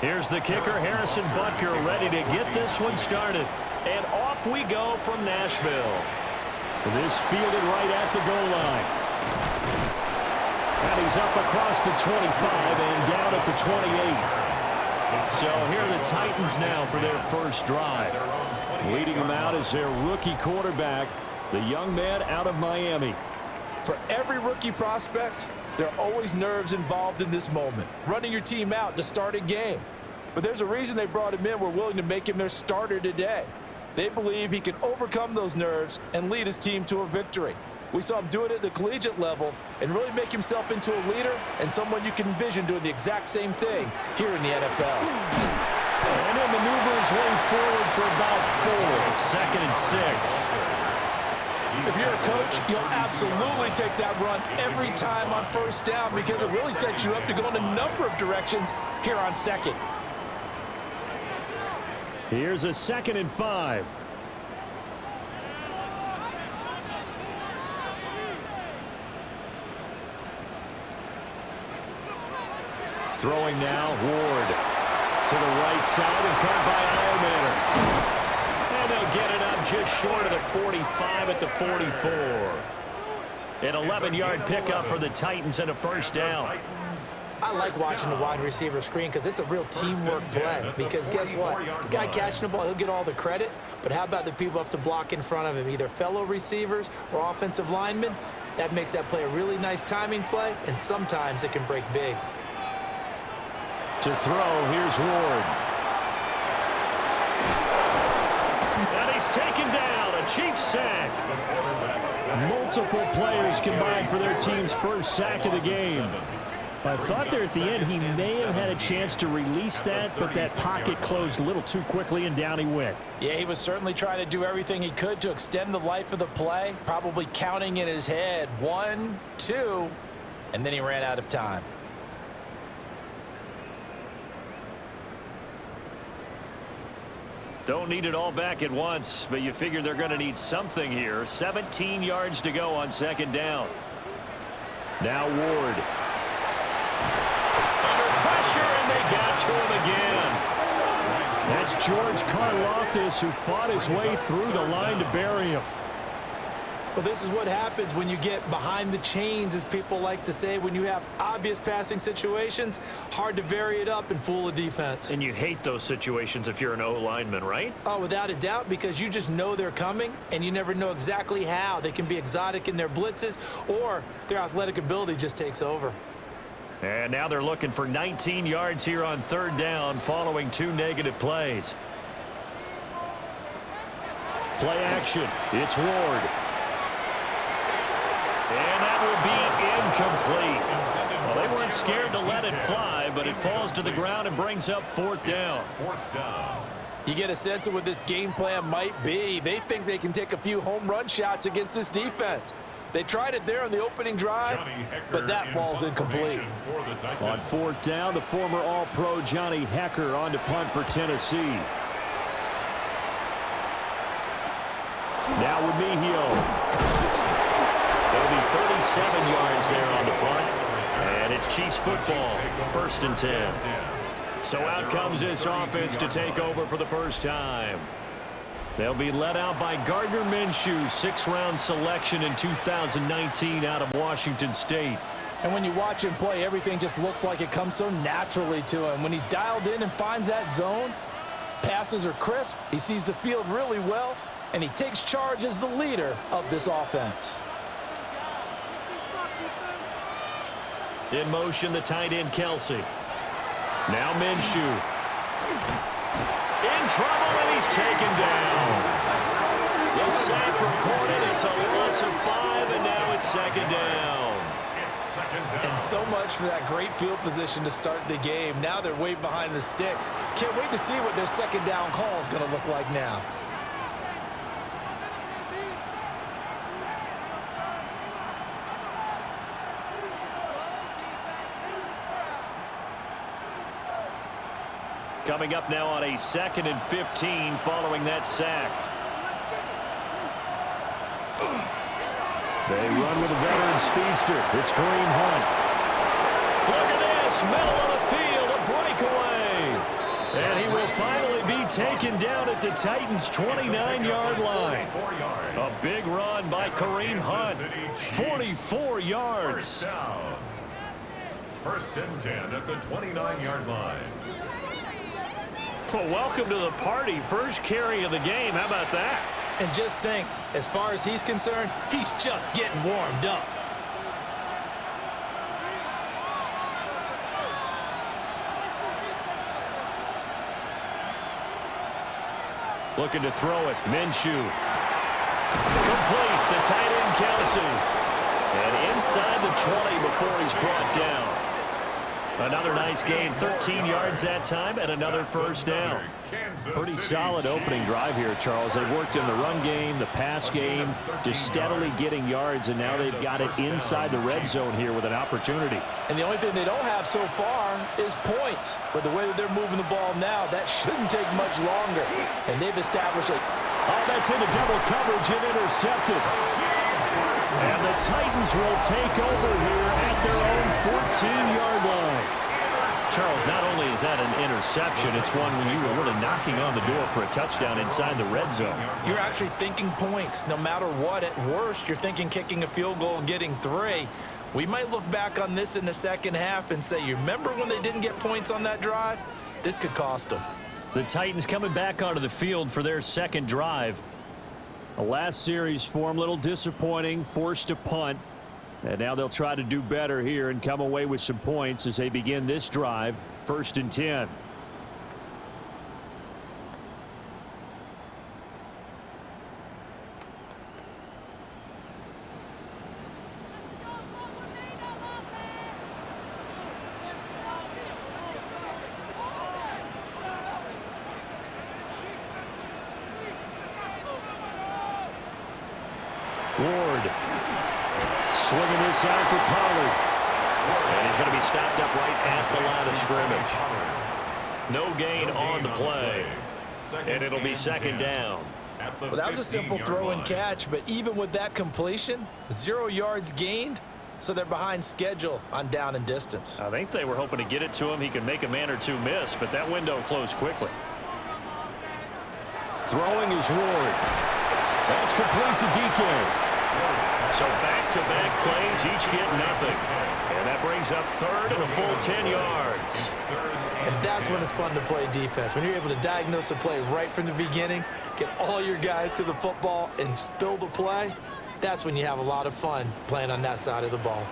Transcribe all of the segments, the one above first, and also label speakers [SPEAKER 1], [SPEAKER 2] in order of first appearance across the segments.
[SPEAKER 1] Here's the kicker, Harrison Butker, ready to get this one started. And off we go from Nashville. This fielded right at the goal line. And he's up across the 25 and down at the 28. So here are the Titans now for their first drive. Leading them out is their rookie quarterback, the young man out of Miami.
[SPEAKER 2] For every rookie prospect, there are always nerves involved in this moment. Running your team out to start a game. But there's a reason they brought him in. We're willing to make him their starter today. They believe he can overcome those nerves and lead his team to a victory. We saw him do it at the collegiate level and really make himself into a leader and someone you can envision doing the exact same thing here in the NFL.
[SPEAKER 1] And he'll maneuver his way forward for about 4. 2nd and 6.
[SPEAKER 2] If you're a coach, you'll absolutely take that run every time on first down because it really sets you up to go in a number of directions here on 2nd.
[SPEAKER 1] Here's a 2nd and 5. Throwing now, Ward to the right side and caught by All-Madden. And they'll get it up just short of the 45 at the 44. An 11-yard pickup for the Titans and a first down.
[SPEAKER 3] I like watching the wide receiver screen because it's a real teamwork play. Because guess what? The guy catching the ball, he'll get all the credit. But how about the people up to block in front of him, either fellow receivers or offensive linemen? That makes that play a really nice timing play, and sometimes it can break big.
[SPEAKER 1] To throw, here's Ward. And he's taken down, a Chiefs sack. Multiple players combined for their team's first sack of the game. I thought there at the end he may have had a chance to release that, but that pocket closed a little too quickly and down he went.
[SPEAKER 2] Yeah, he was certainly trying to do everything he could to extend the life of the play, probably counting in his head 1, 2, and then he ran out of time.
[SPEAKER 1] Don't need it all back at once, but you figure they're going to need something here. 17 yards to go on 2nd down. Now Ward. Under pressure, and they got to him again. That's George Karlaftis, who fought his way through the line to bury him.
[SPEAKER 3] Well, this is what happens when you get behind the chains, as people like to say. When you have obvious passing situations, hard to vary it up and fool a defense.
[SPEAKER 1] And you hate those situations if you're an O-lineman, right?
[SPEAKER 3] Oh, without a doubt, because you just know they're coming, and you never know exactly how. They can be exotic in their blitzes, or their athletic ability just takes over.
[SPEAKER 1] And now they're looking for 19 yards here on 3rd down following 2 negative plays. Play action. It's Ward. And that will be incomplete. Well, they weren't scared to let it fly, but it falls to the ground and brings up 4th down.
[SPEAKER 2] You get a sense of what this game plan might be. They think they can take a few home run shots against this defense. They tried it there on the opening drive, but that falls incomplete.
[SPEAKER 1] On 4th down, the former All-Pro Johnny Hecker on to punt for Tennessee. Now with Mejio. It'll be 37 yards there on the punt. And it's Chiefs football, 1st and 10. So out comes this offense to take over for the first time. They'll be led out by Gardner Minshew, 6th-round selection in 2019 out of Washington State.
[SPEAKER 2] And when you watch him play, everything just looks like it comes so naturally to him. When he's dialed in and finds that zone, passes are crisp, he sees the field really well, and he takes charge as the leader of this offense.
[SPEAKER 1] In motion, the tight end, Kelsey. Now Minshew. In trouble, and he's taken down. The sack recorded. It's a loss of 5, and now it's 2nd down.
[SPEAKER 3] And so much for that great field position to start the game. Now they're way behind the sticks. Can't wait to see what their 2nd down call is going to look like now.
[SPEAKER 1] Coming up now on a 2nd and 15 following that sack. They run with a veteran speedster. It's Kareem Hunt. Look at this. Middle of the field. A breakaway. And he will finally be taken down at the Titans' 29-yard line. A big run by Kareem Hunt. 44 yards.
[SPEAKER 4] First and 10 at the 29-yard line.
[SPEAKER 1] Well, welcome to the party. First carry of the game. How about that?
[SPEAKER 3] And just think, as far as he's concerned, he's just getting warmed up.
[SPEAKER 1] Looking to throw it. Minshew. Complete. The tight end, Kelce. And inside the 20 before he's brought down. Another nice gain. 13 yards that time and another first down. Pretty solid opening drive here, Charles. They've worked in the run game, the pass game, just steadily getting yards, and now they've got it inside the red zone here with an opportunity.
[SPEAKER 2] And the only thing they don't have so far is points. But the way that they're moving the ball now, that shouldn't take much longer. And they've established a...
[SPEAKER 1] Oh, that's into double coverage and intercepted. And the Titans will take over here at their own 14-yard line. Charles, not only is that an interception, it's one when you were really knocking on the door for a touchdown inside the red zone.
[SPEAKER 3] You're actually thinking points. No matter what, at worst, you're thinking kicking a field goal and getting 3. We might look back on this in the second half and say, you remember when they didn't get points on that drive? This could cost them.
[SPEAKER 1] The Titans coming back onto the field for their second drive. The last series for them, a little disappointing, forced a punt. And now they'll try to do better here and come away with some points as they begin this drive, 1st and 10. Ward. Swinging this out for Pollard. And he's going to be stopped up right at the line of scrimmage. No gain on the play. And it'll be second down.
[SPEAKER 3] Well, that was a simple throw and catch, but even with that completion, 0 yards gained, so they're behind schedule on down and distance.
[SPEAKER 1] I think they were hoping to get it to him. He could make a man or two miss, but that window closed quickly. Throwing is Ward. That's complete to DK. So back-to-back plays, each get nothing. And that brings up third and a full 10 yards.
[SPEAKER 3] And that's when it's fun to play defense. When you're able to diagnose a play right from the beginning, get all your guys to the football and spill the play, that's when you have a lot of fun playing on that side of the ball.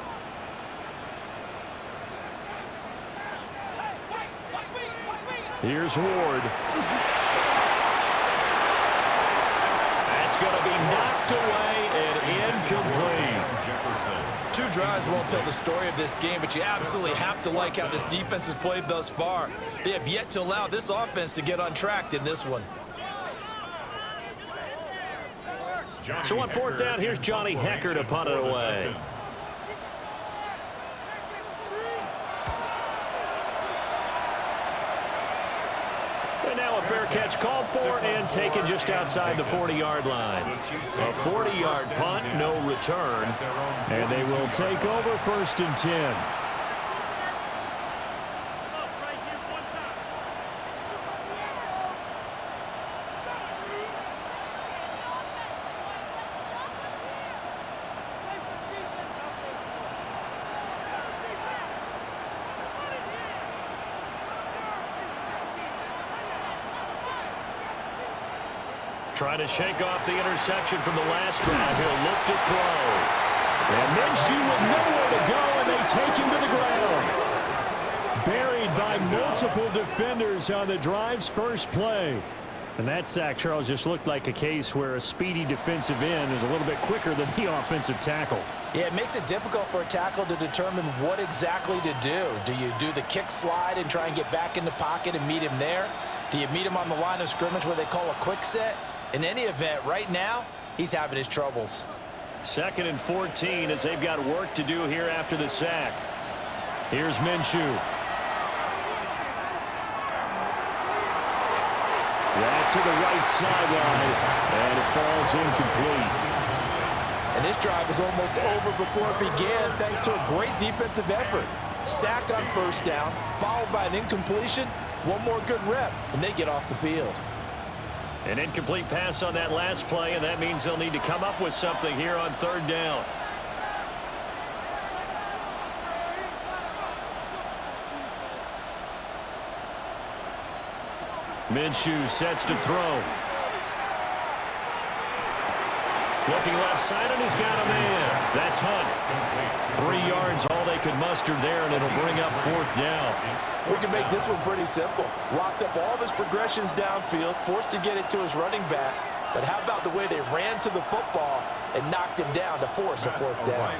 [SPEAKER 1] Here's Ward. That's going to be knocked away and incomplete.
[SPEAKER 3] 2 drives won't tell the story of this game, but you absolutely have to like how this defense has played thus far. They have yet to allow this offense to get on track in this one.
[SPEAKER 1] So on 4th down, here's Johnny Hecker to punt it away. And now a fair catch called for and taken just outside the 40-yard line. A 40-yard punt, no return. And they will take over 1st and 10. Trying to shake off the interception from the last drive. He'll look to throw. And Minshew with nowhere to go, and they take him to the ground. Buried by multiple defenders on the drive's first play. And that sack, Charles, just looked like a case where a speedy defensive end is a little bit quicker than the offensive tackle.
[SPEAKER 3] Yeah, it makes it difficult for a tackle to determine what exactly to do. Do you do the kick slide and try and get back in the pocket and meet him there? Do you meet him on the line of scrimmage where they call a quick set? In any event, right now, he's having his troubles.
[SPEAKER 1] 2nd and 14 as they've got work to do here after the sack. Here's Minshew. That's to the right sideline, and it falls incomplete.
[SPEAKER 2] And this drive is almost over before it began thanks to a great defensive effort. Sack on 1st down, followed by an incompletion, One more good rep, and they get off the field.
[SPEAKER 1] An incomplete pass on that last play, and that means they'll need to come up with something here on third down. Minshew sets to throw. Looking left side, and he's got a man. That's Hunt. 3 yards, all they could muster there, and it'll bring up fourth down.
[SPEAKER 2] We can make this one pretty simple. Locked up all of his progressions downfield, forced to get it to his running back. But how about the way they ran to the football and knocked him down to force a fourth down?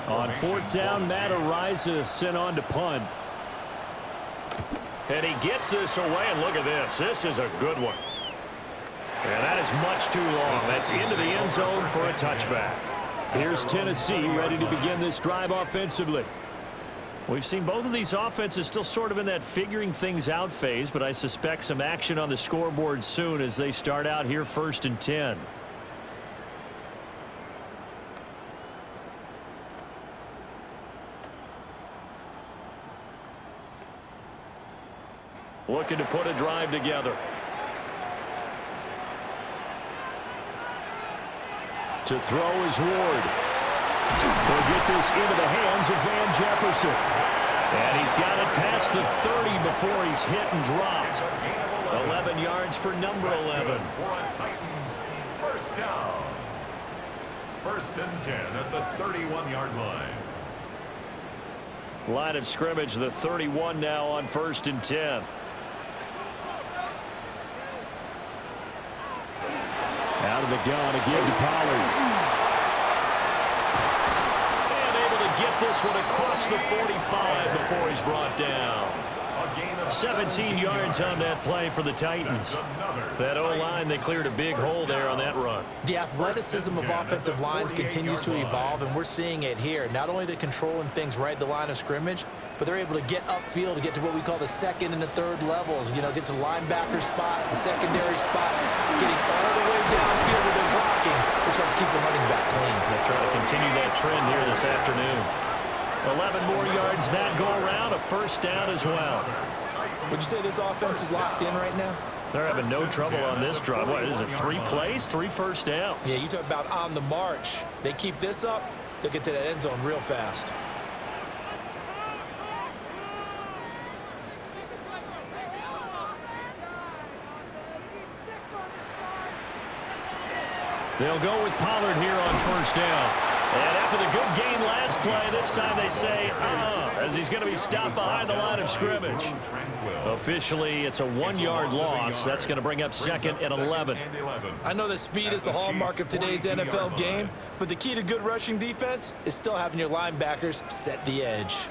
[SPEAKER 1] On fourth down, Matt Ariza sent on to punt. And he gets this away, and look at this. This is a good one. And that is much too long. That's into the end zone for a touchback. Here's Tennessee ready to begin this drive offensively. We've seen both of these offenses still sort of in that figuring things out phase, but I suspect some action on the scoreboard soon as they start out here 1st and 10. Looking to put a drive together. To throw is Ward. They'll get this into the hands of Van Jefferson. And he's got it past the 30 before he's hit and dropped. 11 yards for number 11.
[SPEAKER 4] Titans, first down. 1st and 10 at the 31-yard line.
[SPEAKER 1] Line of scrimmage, the 31 now on 1st and 10. Out of the gun again to Pollard. And able to get this one across the 45 before he's brought down. 17 yards on that play for the Titans. That O-line, they cleared a big hole there on that run.
[SPEAKER 3] The athleticism of offensive lines continues to evolve, and we're seeing it here. Not only are they controlling things right at the line of scrimmage, but they're able to get upfield to get to what we call the second and the third levels. You know, get to the linebacker spot, the secondary spot, getting all the way downfield with their blocking, which helps keep the running back clean.
[SPEAKER 1] They'll try to continue that trend here this afternoon. 11 more yards that go around, a first down as well.
[SPEAKER 3] Would you say this offense is locked in right now?
[SPEAKER 1] They're having no trouble on this drive. What is it, 3 plays, 3 first downs?
[SPEAKER 3] Yeah, you talk about on the march. They keep this up, they'll get to that end zone real fast.
[SPEAKER 1] They'll go with Pollard here on first down. And after the good gain last play, this time they say, as he's going to be stopped behind the line of scrimmage. Officially, it's a 1-yard loss. That's going to bring up 2nd and 11.
[SPEAKER 3] I know that speed is the hallmark of today's NFL game, but the key to good rushing defense is still having your linebackers set the edge.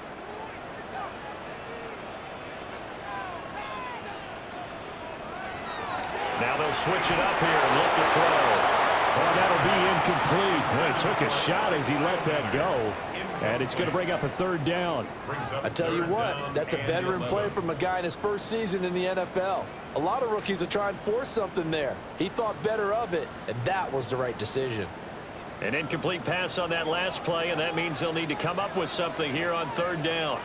[SPEAKER 1] Now they'll switch it up here and look to throw. Well, that'll be incomplete. Well, he took a shot as he let that go. And it's going to bring up a 3rd down.
[SPEAKER 2] I tell you what, that's a veteran play from a guy in his first season in the NFL. A lot of rookies are trying to force something there. He thought better of it, and that was the right decision.
[SPEAKER 1] An incomplete pass on that last play, and that means they'll need to come up with something here on 3rd down.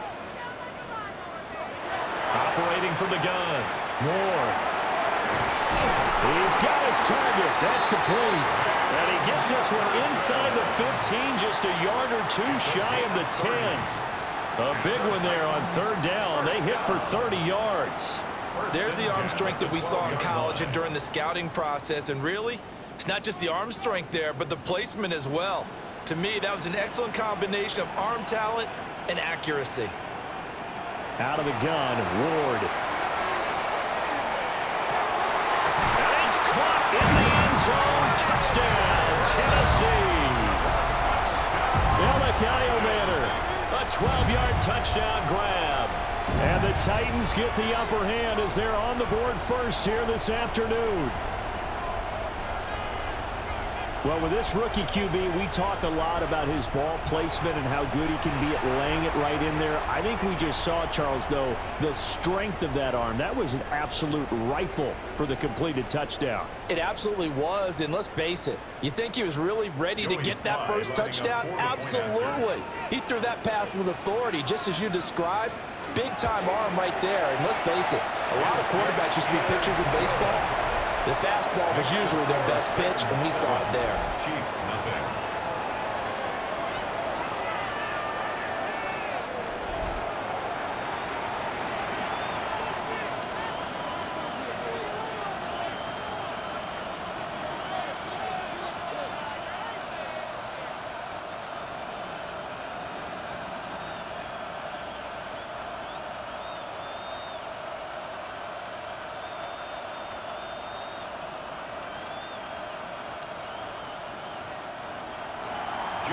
[SPEAKER 1] Operating from the gun. Moore. He's got his target. That's complete. And he gets this one inside the 15, just a yard or 2 shy of the 10. A big one there on 3rd down. They hit for 30 yards.
[SPEAKER 3] There's the arm strength that we saw in college and during the scouting process. And really, it's not just the arm strength there, but the placement as well. To me, that was an excellent combination of arm talent and accuracy.
[SPEAKER 1] Out of the gun, Ward. In the end zone, touchdown, Tennessee. Elakayo Manor, a 12-yard touchdown grab. And the Titans get the upper hand as they're on the board first here this afternoon. Well, with this rookie QB, we talk a lot about his ball placement and how good he can be at laying it right in there. I think we just saw, Charles, though, the strength of that arm. That was an absolute rifle for the completed touchdown.
[SPEAKER 2] It absolutely was, and let's face it, you think he was really ready to get that first touchdown? Absolutely. He threw that pass with authority, just as you described. Big-time arm right there, and let's face it, a lot of quarterbacks used to be pitchers in baseball. The fastball was usually their best pitch, and we saw it there.
[SPEAKER 4] Chiefs, nothing.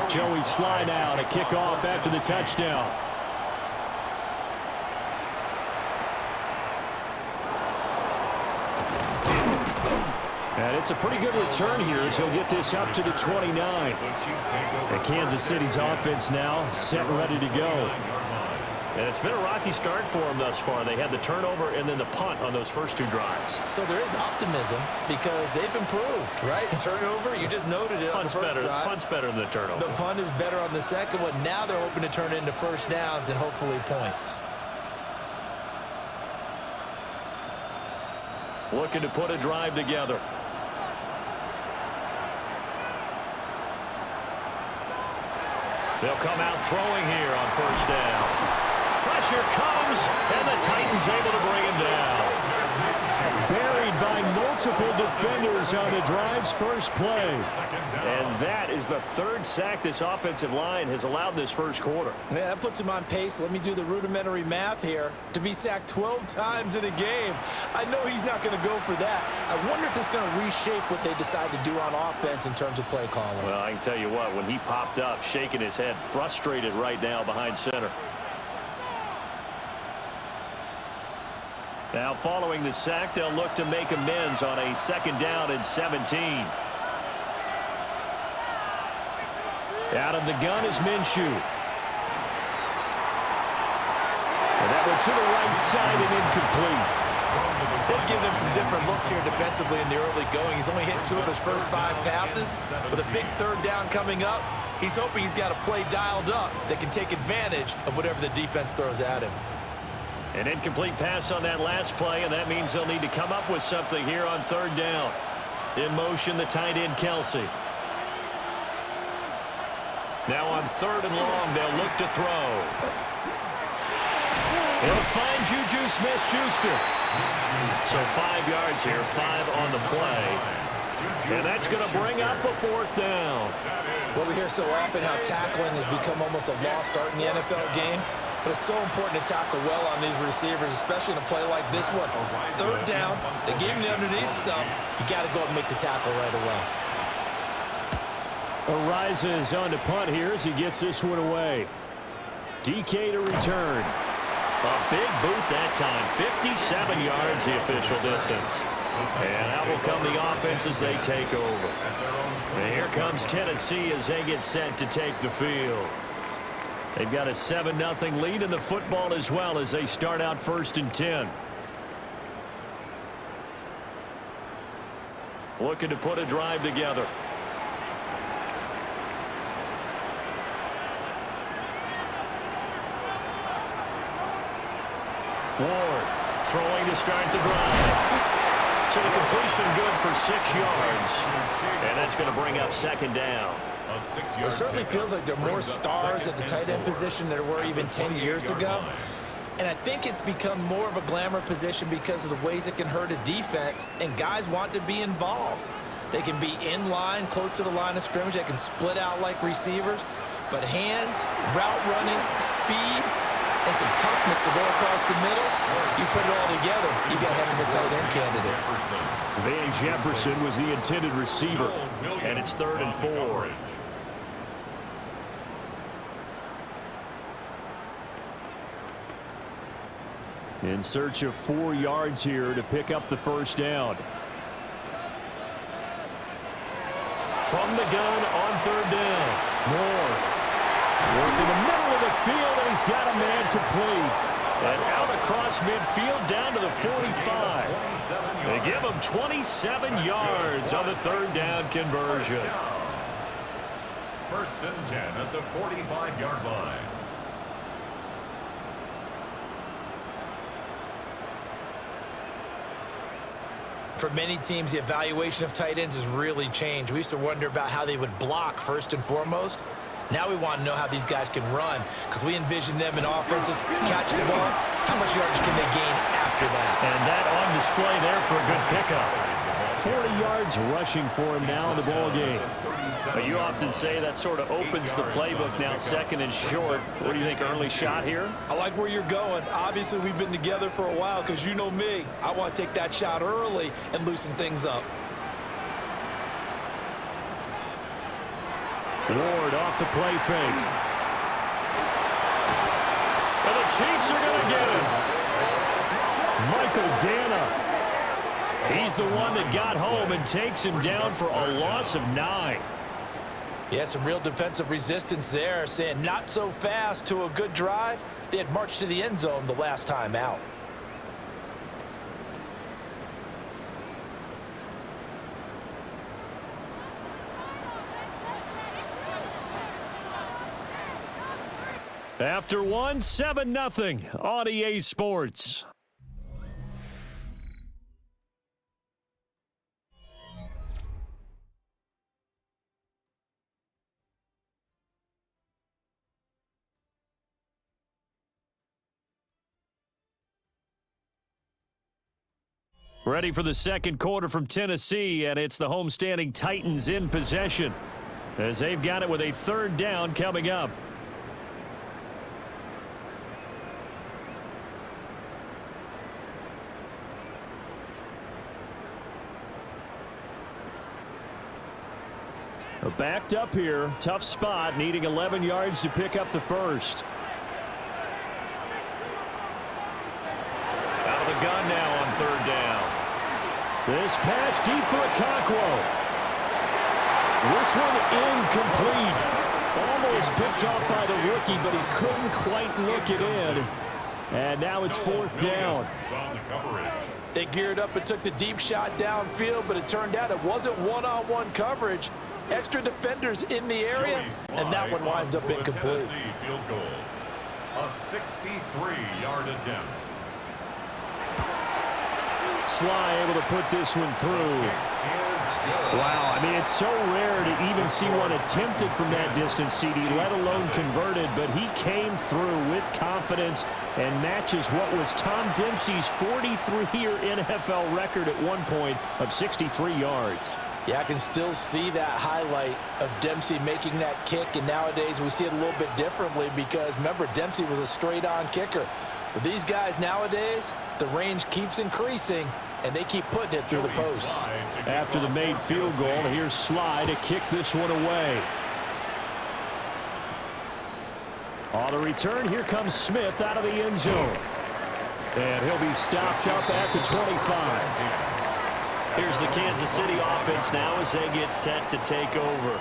[SPEAKER 1] Joey slide out, a kickoff after the touchdown. And it's a pretty good return here as he'll get this up to the 29. And Kansas City's offense now set and ready to go. And it's been a rocky start for them thus far. They had the turnover and then the punt on those first two drives.
[SPEAKER 3] So there is optimism because they've improved, right? Turnover, you just noted it.
[SPEAKER 1] Punt's better than the turnover.
[SPEAKER 3] The punt is better on the second one. Now they're hoping to turn it into first downs and hopefully points.
[SPEAKER 1] Looking to put a drive together. They'll come out throwing here on first down. Pressure comes, and the Titans able to bring him down. Buried by multiple defenders on the drive's first play. And that is the third sack this offensive line has allowed this first quarter.
[SPEAKER 3] Yeah, that puts him on pace. Let me do the rudimentary math here. To be sacked 12 times in a game, I know he's not going to go for that. I wonder if it's going to reshape what they decide to do on offense in terms of play calling.
[SPEAKER 1] Well, I can tell you what, when he popped up, shaking his head, frustrated right now behind center. Now following the sack, they'll look to make amends on a second down and 17. Out of the gun is Minshew. And that one to the right side and incomplete.
[SPEAKER 3] They've given him some different looks here defensively in the early going. He's only hit 2 of his first 5 passes. With a big third down coming up, he's hoping he's got a play dialed up that can take advantage of whatever the defense throws at him.
[SPEAKER 1] An incomplete pass on that last play, and that means they'll need to come up with something here on third down. In motion, the tight end, Kelsey. Now on third and long, they'll look to throw. He'll find Juju Smith-Schuster. So 5 yards here, 5 on the play. And that's going to bring up a fourth down.
[SPEAKER 3] Well, we hear so often how tackling has become almost a lost art in the NFL game. But it's so important to tackle well on these receivers, especially in a play like this one. Third down, they gave him the underneath stuff. You got to go and make the tackle right away.
[SPEAKER 1] Arises on to punt here as he gets this one away. DK to return. A big boot that time. 57 yards the official distance. And out will come the offense as they take over. And here comes Tennessee as they get set to take the field. They've got a 7-0 lead in the football as well as they start out first and 10. Looking to put a drive together. Ward throwing to start the drive. So the completion good for 6 yards. And that's going to bring up second down.
[SPEAKER 3] It certainly feels like there are more stars at the tight end position than there were even 10 years ago. And I think it's become more of a glamour position because of the ways it can hurt a defense, and guys want to be involved. They can be in line, close to the line of scrimmage. They can split out like receivers. But hands, route running, speed, and some toughness to go across the middle, you put it all together, you got a heck of a tight end candidate.
[SPEAKER 1] Van Jefferson was the intended receiver, and it's 3rd and 4. In search of 4 yards here to pick up the first down. From the gun on 3rd down. Moore working the middle of the field, and he's got a man complete. And out across midfield down to the 45. They give him 27 yards on the 3rd down conversion.
[SPEAKER 4] 1st and 10 at the 45-yard line.
[SPEAKER 3] For many teams, the evaluation of tight ends has really changed. We used to wonder about how they would block first and foremost. Now we want to know how these guys can run, because we envision them in offenses, catch the ball, how much yardage can they gain after that?
[SPEAKER 1] And that on display there for a good pickup. 40 yards rushing for him now in the ball game. But you often say that sort of opens the playbook now, second and short. What do you think, early shot here?
[SPEAKER 3] I like where you're going. Obviously, we've been together for a while, because you know me. I want to take that shot early and loosen things up.
[SPEAKER 1] Ward off the play fake. And the Chiefs are going to get him. Michael Dana. He's the one that got home and takes him down for a loss of 9.
[SPEAKER 2] Yeah, some real defensive resistance there, saying not so fast to a good drive. They had marched to the end zone the last time out.
[SPEAKER 1] After one, 7-0 on EA Sports. Ready for the second quarter from Tennessee, and it's the homestanding Titans in possession as they've got it with a third down coming up. Backed up here, tough spot, needing 11 yards to pick up the first. Out of the gun now on third down. This pass deep for Okonkwo. This one incomplete. Almost picked off by the rookie, but he couldn't quite look it in. And now it's fourth down.
[SPEAKER 2] They geared up and took the deep shot downfield, but it turned out it wasn't one-on-one coverage. Extra defenders in the area, and that one winds up incomplete.
[SPEAKER 4] Field goal. A 63-yard attempt.
[SPEAKER 1] Sly able to put this one through. Wow, I mean, it's so rare to even see one attempted from that distance, CD, let alone converted, but he came through with confidence and matches what was Tom Dempsey's 43-year NFL record at one point of 63 yards.
[SPEAKER 2] Yeah, I can still see that highlight of Dempsey making that kick, and nowadays we see it a little bit differently because, remember, Dempsey was a straight-on kicker. But these guys nowadays, the range keeps increasing, and they keep putting it through the posts.
[SPEAKER 1] After the made field goal, here's Sly to kick this one away. On the return, here comes Smith out of the end zone. And he'll be stopped up at the 25. Here's the Kansas City offense now as they get set to take over.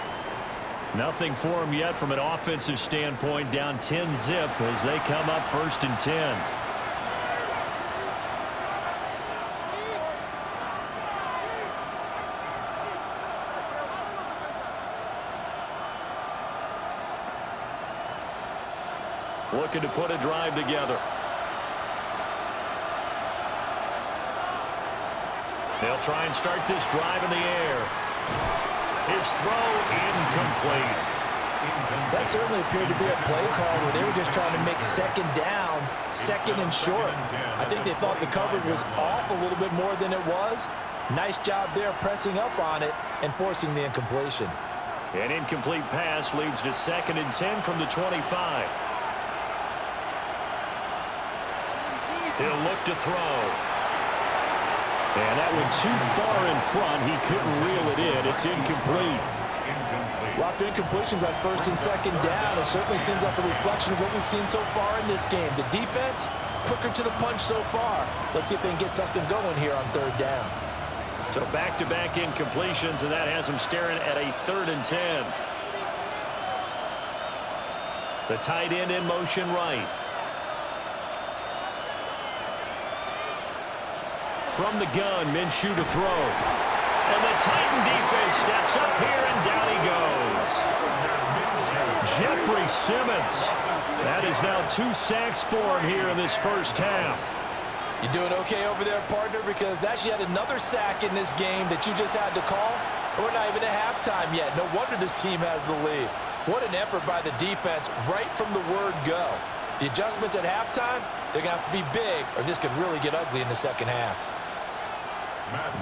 [SPEAKER 1] Nothing for them yet from an offensive standpoint, down 10-zip as they come up first and 10. Looking to put a drive together. They'll try and start this drive in the air. His throw incomplete.
[SPEAKER 2] That certainly appeared to be a play call where they were just trying to make second down, second and short. I think they thought the coverage was off a little bit more than it was. Nice job there pressing up on it and forcing the incompletion.
[SPEAKER 1] An incomplete pass leads to second and 10 from the 25. He'll look to throw. And that one too far in front. He couldn't reel it in. It's incomplete.
[SPEAKER 2] Well, after incompletions on first and second down, it certainly seems like a reflection of what we've seen so far in this game. The defense, quicker to the punch so far. Let's see if they can get something going here on third down.
[SPEAKER 1] So back-to-back incompletions, and that has them staring at a third and 10. The tight end in motion right. From the gun, Minshew to throw. And the Titan defense steps up here, and down he goes. Jeffrey Simmons. That is now 2 sacks for him here in this first half.
[SPEAKER 2] You doing okay over there, partner? Because that's yet another sack in this game that you just had to call. We're not even at halftime yet. No wonder this team has the lead. What an effort by the defense right from the word go. The adjustments at halftime, they're going to have to be big, or this could really get ugly in the second half.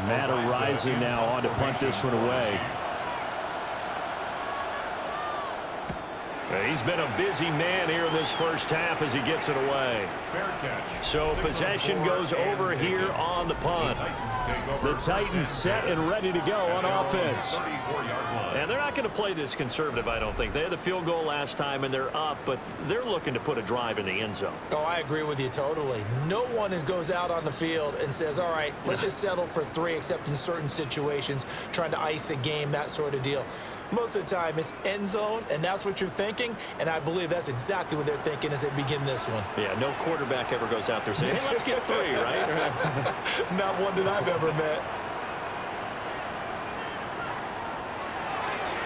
[SPEAKER 1] Matt rising now on to punt this one away. He's been a busy man here in this first half as he gets it away. So possession goes over here on the punt. The Titans set and ready to go on offense. And they're not going to play this conservative, I don't think. They had the field goal last time, and they're up, but they're looking to put a drive in the end zone.
[SPEAKER 3] Oh, I agree with you totally. No one goes out on the field and says, all right, let's just settle for 3, except in certain situations, trying to ice a game, that sort of deal. Most of the time, it's end zone, and that's what you're thinking, and I believe that's exactly what they're thinking as they begin this one.
[SPEAKER 1] Yeah, no quarterback ever goes out there saying, hey, let's get 3, right?
[SPEAKER 3] Not one that I've ever met.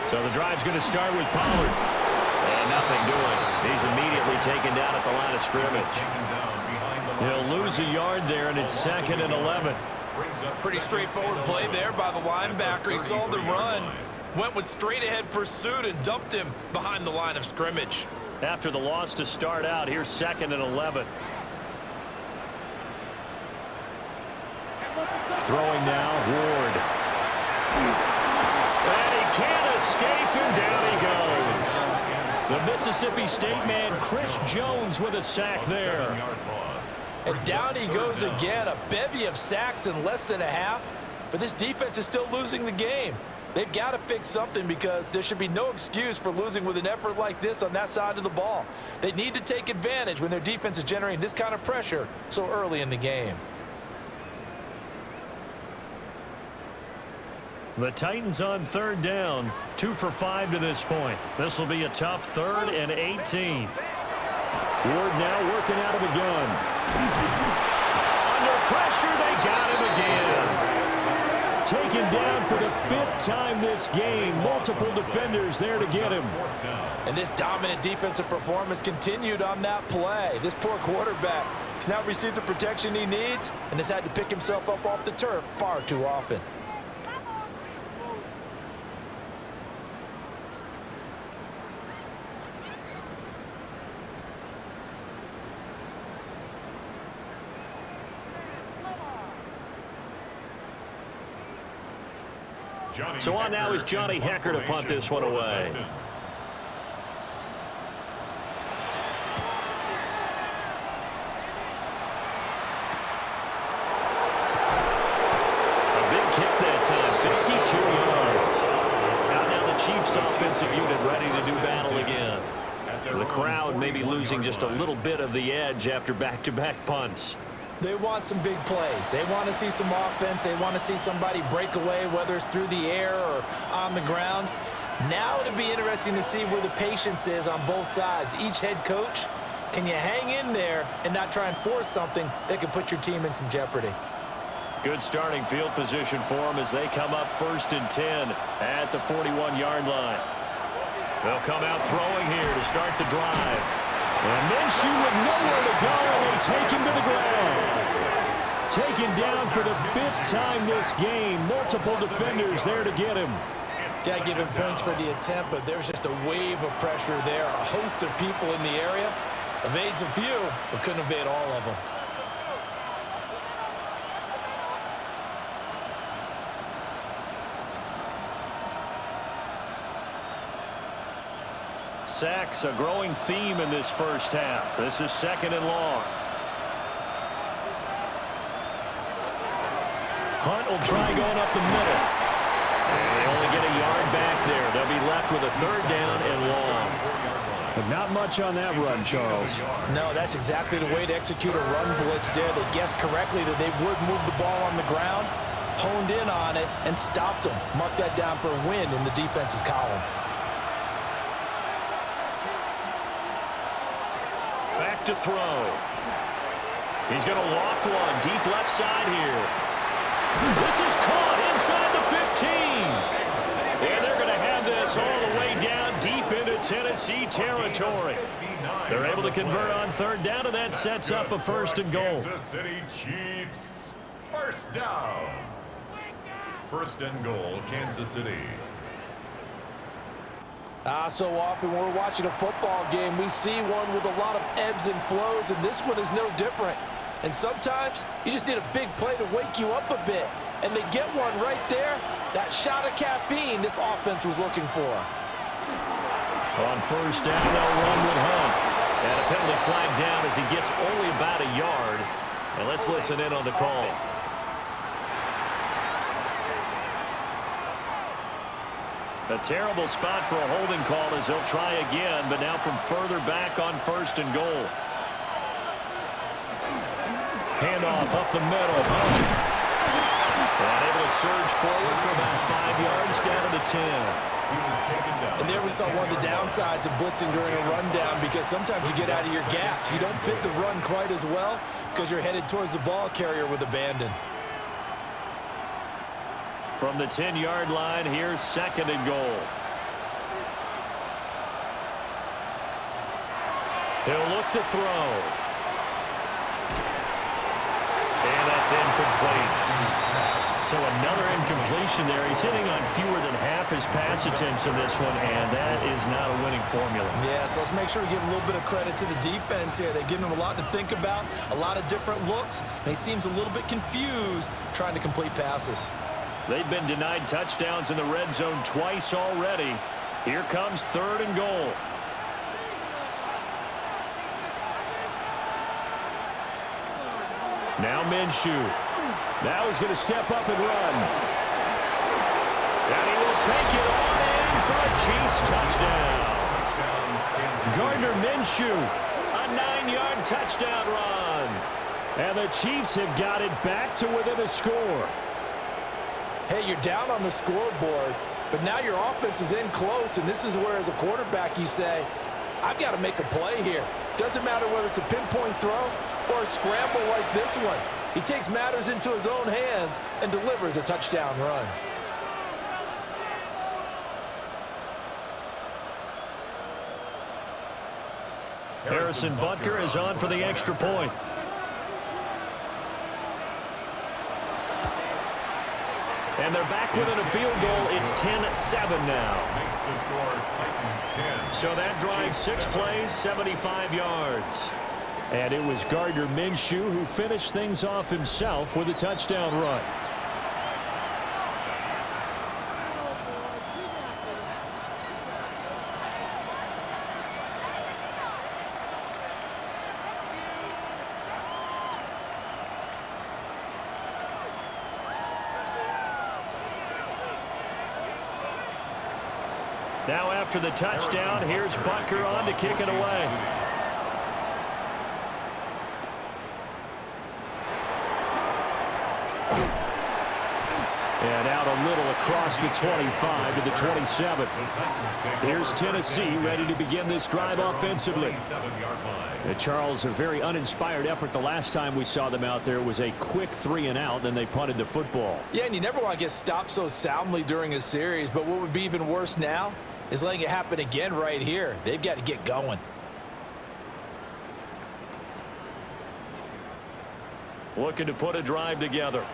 [SPEAKER 1] So the drive's going to start with Pollard. And nothing doing. He's immediately taken down at the line of scrimmage. He'll lose a yard there, and it's 2nd and 11.
[SPEAKER 5] Pretty straightforward play there by the linebacker. He saw the run, went with straight-ahead pursuit, and dumped him behind the line of scrimmage.
[SPEAKER 1] After the loss to start out, here's 2nd and 11. Throwing now, Ward. And he can't escape, and down he goes. The Mississippi State man, Chris Jones, with a sack there.
[SPEAKER 2] And down he goes again, a bevy of sacks in less than a half. But this defense is still losing the game. They've got to fix something because there should be no excuse for losing with an effort like this on that side of the ball. They need to take advantage when their defense is generating this kind of pressure so early in the game.
[SPEAKER 1] The Titans on 3rd down, 2 for 5 to this point. This will be a tough 3rd and 18. Ward now working out of a gun. Under pressure, they got him again. Taken down for the 5th time this game. Multiple defenders there to get him.
[SPEAKER 2] And this dominant defensive performance continued on that play. This poor quarterback has now received the protection he needs and has had to pick himself up off the turf far too often.
[SPEAKER 1] So on now is Johnny Hecker to punt this one away. A big kick that time, 52 yards. Now the Chiefs offensive unit ready to do battle again. The crowd maybe losing just a little bit of the edge after back-to-back punts.
[SPEAKER 3] They want some big plays. They want to see some offense. They want to see somebody break away, whether it's through the air or on the ground. Now it'll be interesting to see where the patience is on both sides. Each head coach, can you hang in there and not try and force something that could put your team in some jeopardy?
[SPEAKER 1] Good starting field position for them as they come up 1st and 10 at the 41-yard line. They'll come out throwing here to start the drive. And Minshew with nowhere to go, and they take him to the ground. Taken down for the 5th time this game. Multiple defenders there to get him.
[SPEAKER 3] Got to give him points for the attempt, but there's just a wave of pressure there. A host of people in the area. Evades a few, but couldn't evade all of them.
[SPEAKER 1] Sacks, a growing theme in this first half. This is 2nd and long. Hunt will try going up the middle. And they only get a yard back there. They'll be left with a 3rd down and long. But not much on that run, Charles.
[SPEAKER 2] No, that's exactly the way to execute a run blitz there. They guessed correctly that they would move the ball on the ground, honed in on it, and stopped them. Mark that down for a win in the defense's column.
[SPEAKER 1] Back to throw. He's going to loft one deep left side here. This is caught inside the 15. And they're going to have this all the way down deep into Tennessee territory. They're able to convert on third down, and that sets up a 1st and goal.
[SPEAKER 4] Kansas City Chiefs, 1st down. 1st and goal, Kansas City.
[SPEAKER 2] So often when we're watching a football game, we see one with a lot of ebbs and flows, and this one is no different. And sometimes you just need a big play to wake you up a bit. And they get one right there. That shot of caffeine this offense was looking for.
[SPEAKER 1] On 1st down, they'll run with Hunt. And a penalty flag down as he gets only about a yard. And let's listen in on the call. A terrible spot for a holding call as they'll try again, but now from further back on 1st and goal. Handoff up the middle. And able to surge forward for about 5 yards down to the 10.
[SPEAKER 5] And there we saw one of the downsides of blitzing during a rundown, because sometimes you get out of your gaps. You don't fit the run quite as well because you're headed towards the ball carrier with abandon.
[SPEAKER 1] From the 10-yard line, here's 2nd and goal. He'll look to throw. And that's incomplete. So another incompletion there. He's hitting on fewer than half his pass attempts in this one, and that is not a winning formula.
[SPEAKER 5] Yeah, so let's make sure we give a little bit of credit to the defense here. They've given him a lot to think about, a lot of different looks, and he seems a little bit confused trying to complete passes.
[SPEAKER 1] They've been denied touchdowns in the red zone twice already. Here comes 3rd and goal. Now Minshew. Now he's going to step up and run. And he will take it on in for a Chiefs touchdown. Gardner Minshew, a 9-yard touchdown run. And the Chiefs have got it back to within a score.
[SPEAKER 2] Hey, you're down on the scoreboard, but now your offense is in close, and this is where, as a quarterback, you say, I've got to make a play here. Doesn't matter whether it's a pinpoint throw or a scramble like this one. He takes matters into his own hands and delivers a touchdown run.
[SPEAKER 1] Harrison Butker is on for the extra point. And they're back within a field goal. It's 10-7 now.
[SPEAKER 4] Makes the score Titans 10.
[SPEAKER 1] So that drive, 6 plays, 75 yards. And it was Gardner Minshew who finished things off himself with a touchdown run. Now after the touchdown, here's Butker on to kick it away. And out a little across the 25 to the 27. Here's Tennessee ready to begin this drive offensively. Charles, a very uninspired effort the last time we saw them out there. Was a quick 3 and out, then they punted the football.
[SPEAKER 2] Yeah, and you never want to get stopped so soundly during a series, but what would be even worse now is letting it happen again right here. They've got to get going.
[SPEAKER 1] Looking to put a drive together.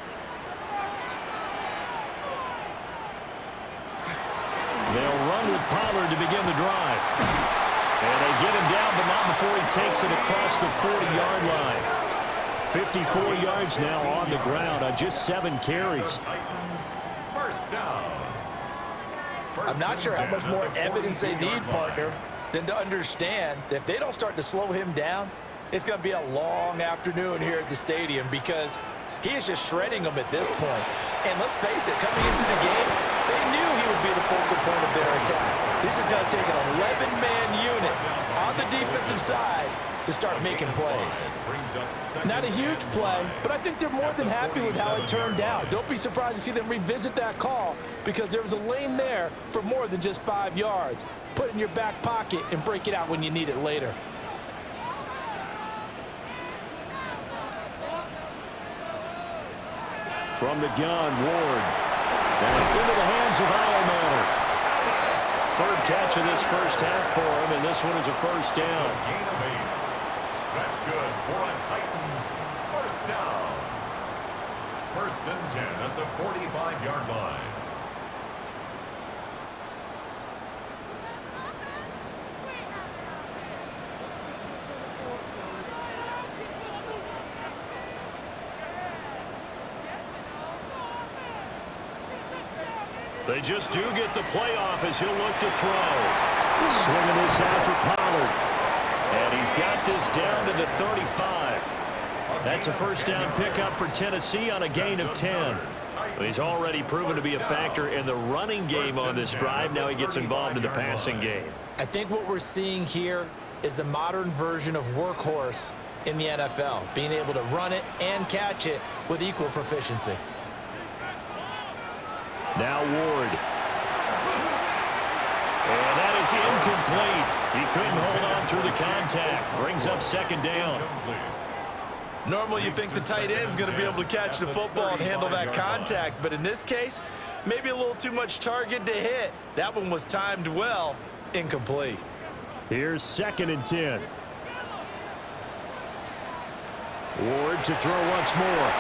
[SPEAKER 1] They'll run with Pollard to begin the drive. And they get him down, but not before he takes it across the 40-yard line. 54 yards now on the ground on just 7 carries.
[SPEAKER 4] First down.
[SPEAKER 2] I'm not sure how much more evidence they need, partner, than to understand that if they don't start to slow him down, it's going to be a long afternoon here at the stadium, because he is just shredding them at this point. And let's face it, coming into the game, they knew he would be the focal point of their attack. This is going to take an 11-man unit on the defensive side to start making plays. Not a huge play, but I think they're more than happy with how it turned out. Don't be surprised to see them revisit that call, because there was a lane there for more than just 5 yards. Put it in your back pocket and break it out when you need it later. From the gun, Ward. That's into the hands of All-Madden.
[SPEAKER 1] third catch of this first half for him, and this one is a first down.
[SPEAKER 4] Gain of 8. That's good for a Titans first down. First and 10 at the 45-yard line.
[SPEAKER 1] They just do get the playoff as he'll look to throw. Swinging this out for Pollard. And he's got this down to the 35. That's a first down pickup for Tennessee on a gain of 10. He's already proven to be a factor in the running game on this drive. Now he gets involved in the passing game.
[SPEAKER 3] I think what we're seeing here is the modern version of workhorse in the NFL, being able to run it and catch it with equal proficiency.
[SPEAKER 1] Now Ward. And that is incomplete. He couldn't hold on through the contact. Brings up second down.
[SPEAKER 5] Normally you think the tight end's going to be able to catch the football and handle that contact, but in this case, maybe a little too much target to hit. That one was timed well, incomplete.
[SPEAKER 1] Here's second and 10. Ward to throw once more.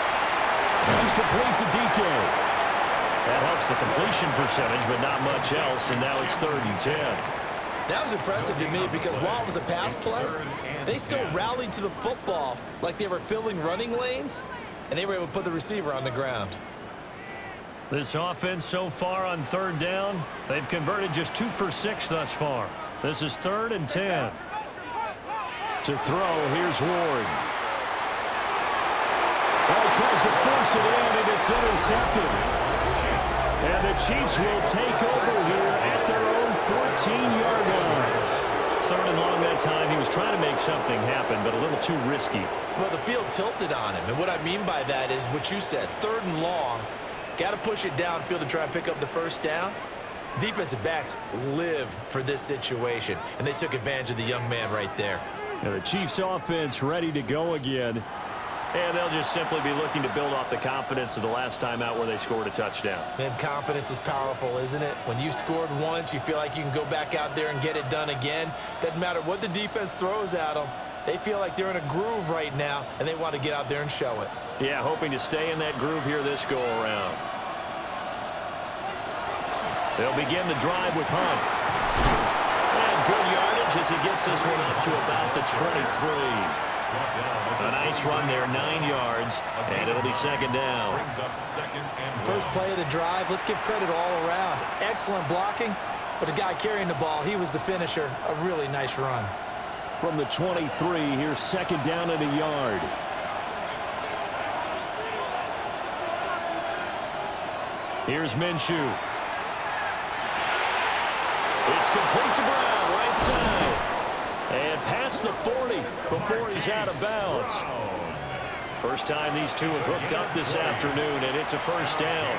[SPEAKER 1] That's complete to DK. That helps the completion percentage, but not much else, and now it's third and 10.
[SPEAKER 3] That was impressive to me because while it was a pass play, they still rallied to the football like they were filling running lanes, and they were able to put the receiver on the ground.
[SPEAKER 1] This offense so far on third down, they've converted just 2 for 6 thus far. This is third and 10. To throw, here's Ward. Well, he tries to force it in, and it's intercepted. And the Chiefs will take over here at their own 14-yard line. Third and long that time. He was trying to make something happen, but a little too risky.
[SPEAKER 3] Well, the field tilted on him, and what I mean by that is what you said, third and long. Got to push it downfield to try and pick up the first down. Defensive backs live for this situation, and they took advantage of the young man right there.
[SPEAKER 1] And the Chiefs offense ready to go again. And they'll just simply be looking to build off the confidence of the last time out where they scored a touchdown.
[SPEAKER 3] And confidence is powerful, isn't it? When you scored once, you feel like you can go back out there and get it done again. Doesn't matter what the defense throws at them. They feel like they're in a groove right now, and they want to get out there and show it.
[SPEAKER 1] Yeah, hoping to stay in that groove here this go-around. They'll begin the drive with Hunt. And good yardage as he gets this one up to about the 23. A nice run there, 9 yards, and it'll be second down.
[SPEAKER 3] First play of the drive, let's give credit all around. Excellent blocking, but the guy carrying the ball, he was the finisher. A really nice run.
[SPEAKER 1] From the 23, here's second down and a yard. Here's Minshew. It's complete to Brown, right side. And past the 40 before he's out of bounds. First time these two have hooked up this afternoon, and it's a first down.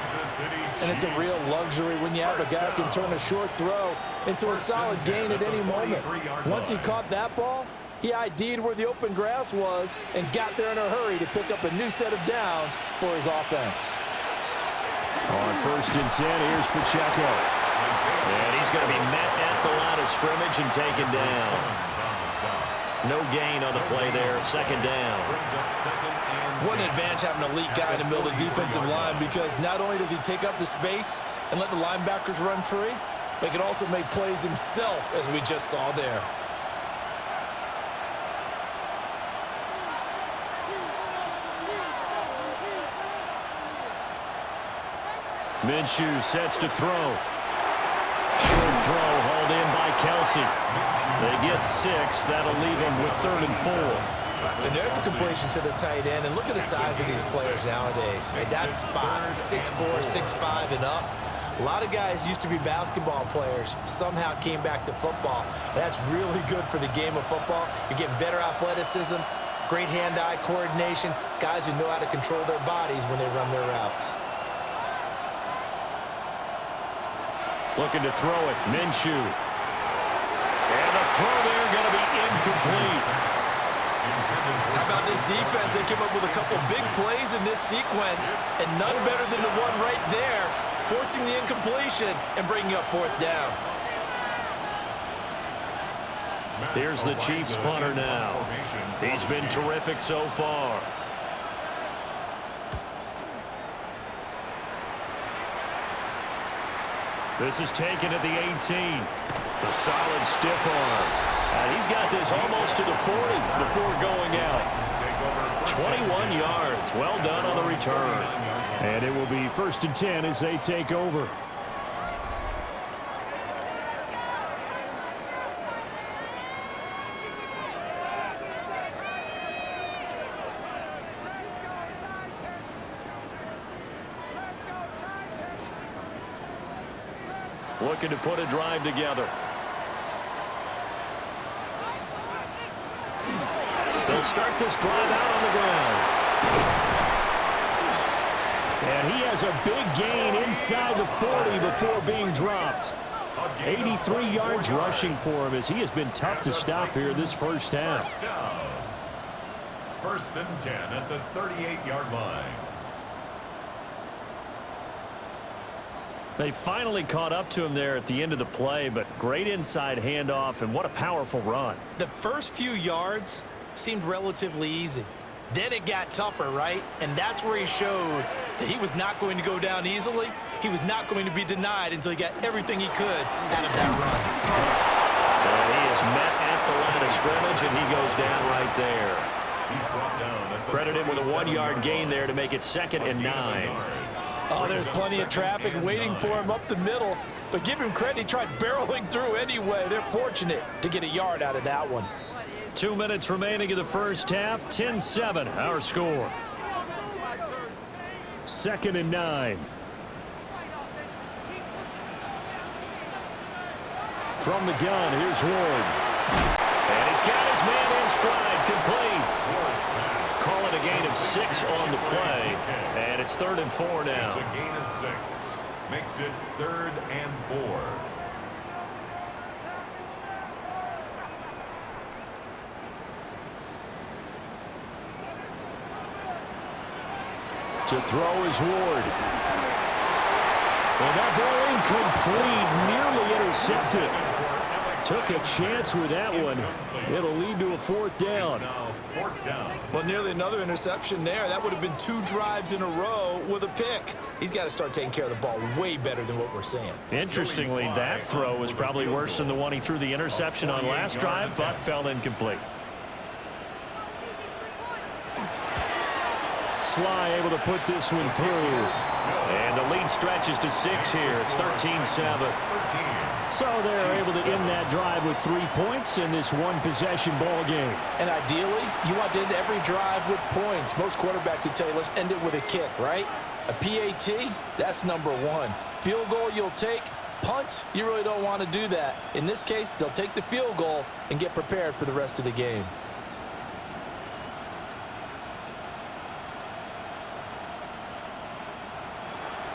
[SPEAKER 2] And it's a real luxury when you have a guy who can turn a short throw into a solid gain at any moment. Once he caught that ball, he ID'd where the open grass was and got there in a hurry to pick up a new set of downs for his offense.
[SPEAKER 1] On first and 10, here's Pacheco. And he's going to be met at the line of scrimmage and taken down. No gain on the play there, second down.
[SPEAKER 5] What an advantage having an elite guy in the middle of the defensive line, because not only does he take up the space and let the linebackers run free, but he can also make plays himself, as we just saw there.
[SPEAKER 1] Minshew sets to throw. Short throw hauled in by Kelsey. They get 6. That'll leave them with third and 4.
[SPEAKER 3] And there's a completion to the tight end. And look at the size of these players nowadays. At that spot, 6'4", 6'5", and up. A lot of guys used to be basketball players, somehow came back to football. That's really good for the game of football. You're getting better athleticism, great hand-eye coordination, guys who know how to control their bodies when they run their routes.
[SPEAKER 1] Looking to throw it, Minshew. And the throw there going to be incomplete.
[SPEAKER 5] How about this defense? They came up with a couple big plays in this sequence, and none better than the one right there, forcing the incompletion and bringing up fourth down.
[SPEAKER 1] Here's the Chiefs punter now. He's been terrific so far. This is taken at the 18. The solid stiff arm. And he's got this almost to the 40 before going out. 21 yards. Well done on the return. And it will be 1st and 10 as they take over. Looking to put a drive together. They'll start this drive out on the ground. And he has a big gain inside the 40 before being dropped. 83 yards rushing for him as he has been tough to stop here this first half.
[SPEAKER 4] 1st and 10 at the 38-yard line.
[SPEAKER 1] They finally caught up to him there at the end of the play, but great inside handoff, and what a powerful run.
[SPEAKER 3] The first few yards seemed relatively easy. Then it got tougher, right? And that's where he showed that he was not going to go down easily. He was not going to be denied until he got everything he could out of that run.
[SPEAKER 1] And he is met at the line of scrimmage, and he goes down right there.
[SPEAKER 4] He's brought down.
[SPEAKER 1] Credit him with a 1-yard gain there to make it 2nd and 9.
[SPEAKER 2] Oh, there's plenty of traffic waiting for him up the middle. But give him credit, he tried barreling through anyway. They're fortunate to get a yard out of that one.
[SPEAKER 1] 2 minutes remaining in the first half. 10-7, our score. 2nd and 9. From the gun, here's Ward. And he's got his man in stride, complete. Call it a gain of 6 on the play. And it's 3rd and 4 now.
[SPEAKER 4] It's a gain of 6. Makes it 3rd and 4.
[SPEAKER 1] To throw is Ward. And that ball incomplete, nearly intercepted. Took a chance with that one. It'll lead to a 4th down.
[SPEAKER 5] Well, nearly another interception there. That would have been 2 drives in a row with a pick. He's got to start taking care of the ball way better than what we're seeing.
[SPEAKER 1] Interestingly, that throw was probably worse than the one he threw the interception on last drive, but fell incomplete. Sly able to put this one through. And the lead stretches to 6 here. It's 13-7. So they're able to end that drive with 3 points in this one-possession ball game.
[SPEAKER 2] And ideally, you want to end every drive with points. Most quarterbacks would tell you, let's end it with a kick, right? A PAT, that's number 1. Field goal you'll take. Punts, you really don't want to do that. In this case, they'll take the field goal and get prepared for the rest of the game.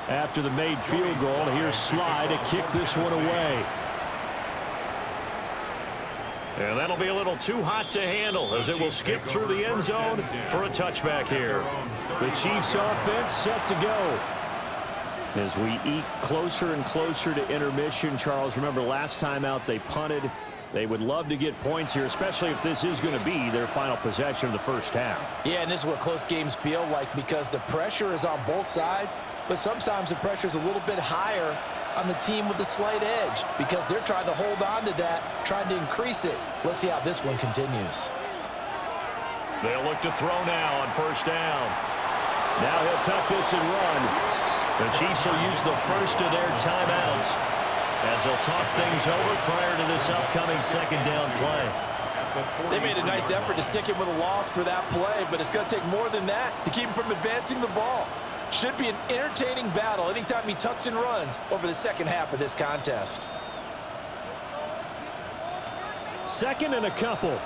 [SPEAKER 1] After the made field goal, here's Sly to kick this one away. And that'll be a little too hot to handle as it will skip through the end zone for a touchback here. The Chiefs offense set to go. As we eat closer and closer to intermission, Charles, remember last time out they punted. They would love to get points here, especially if this is going to be their final possession of the first half.
[SPEAKER 2] Yeah, and this is what close games feel like because the pressure is on both sides, but sometimes the pressure is a little bit higher on the team with the slight edge because they're trying to hold on to that, trying to increase it. Let's see how this one continues.
[SPEAKER 1] They'll look to throw now on 1st down. Now he'll tuck this and run. The Chiefs will use the first of their timeouts as they'll talk things over prior to this upcoming 2nd down play.
[SPEAKER 2] They made a nice effort to stick him with a loss for that play, but it's going to take more than that to keep him from advancing the ball. Should be an entertaining battle anytime he tucks and runs over the second half of this contest.
[SPEAKER 1] 2nd and a couple.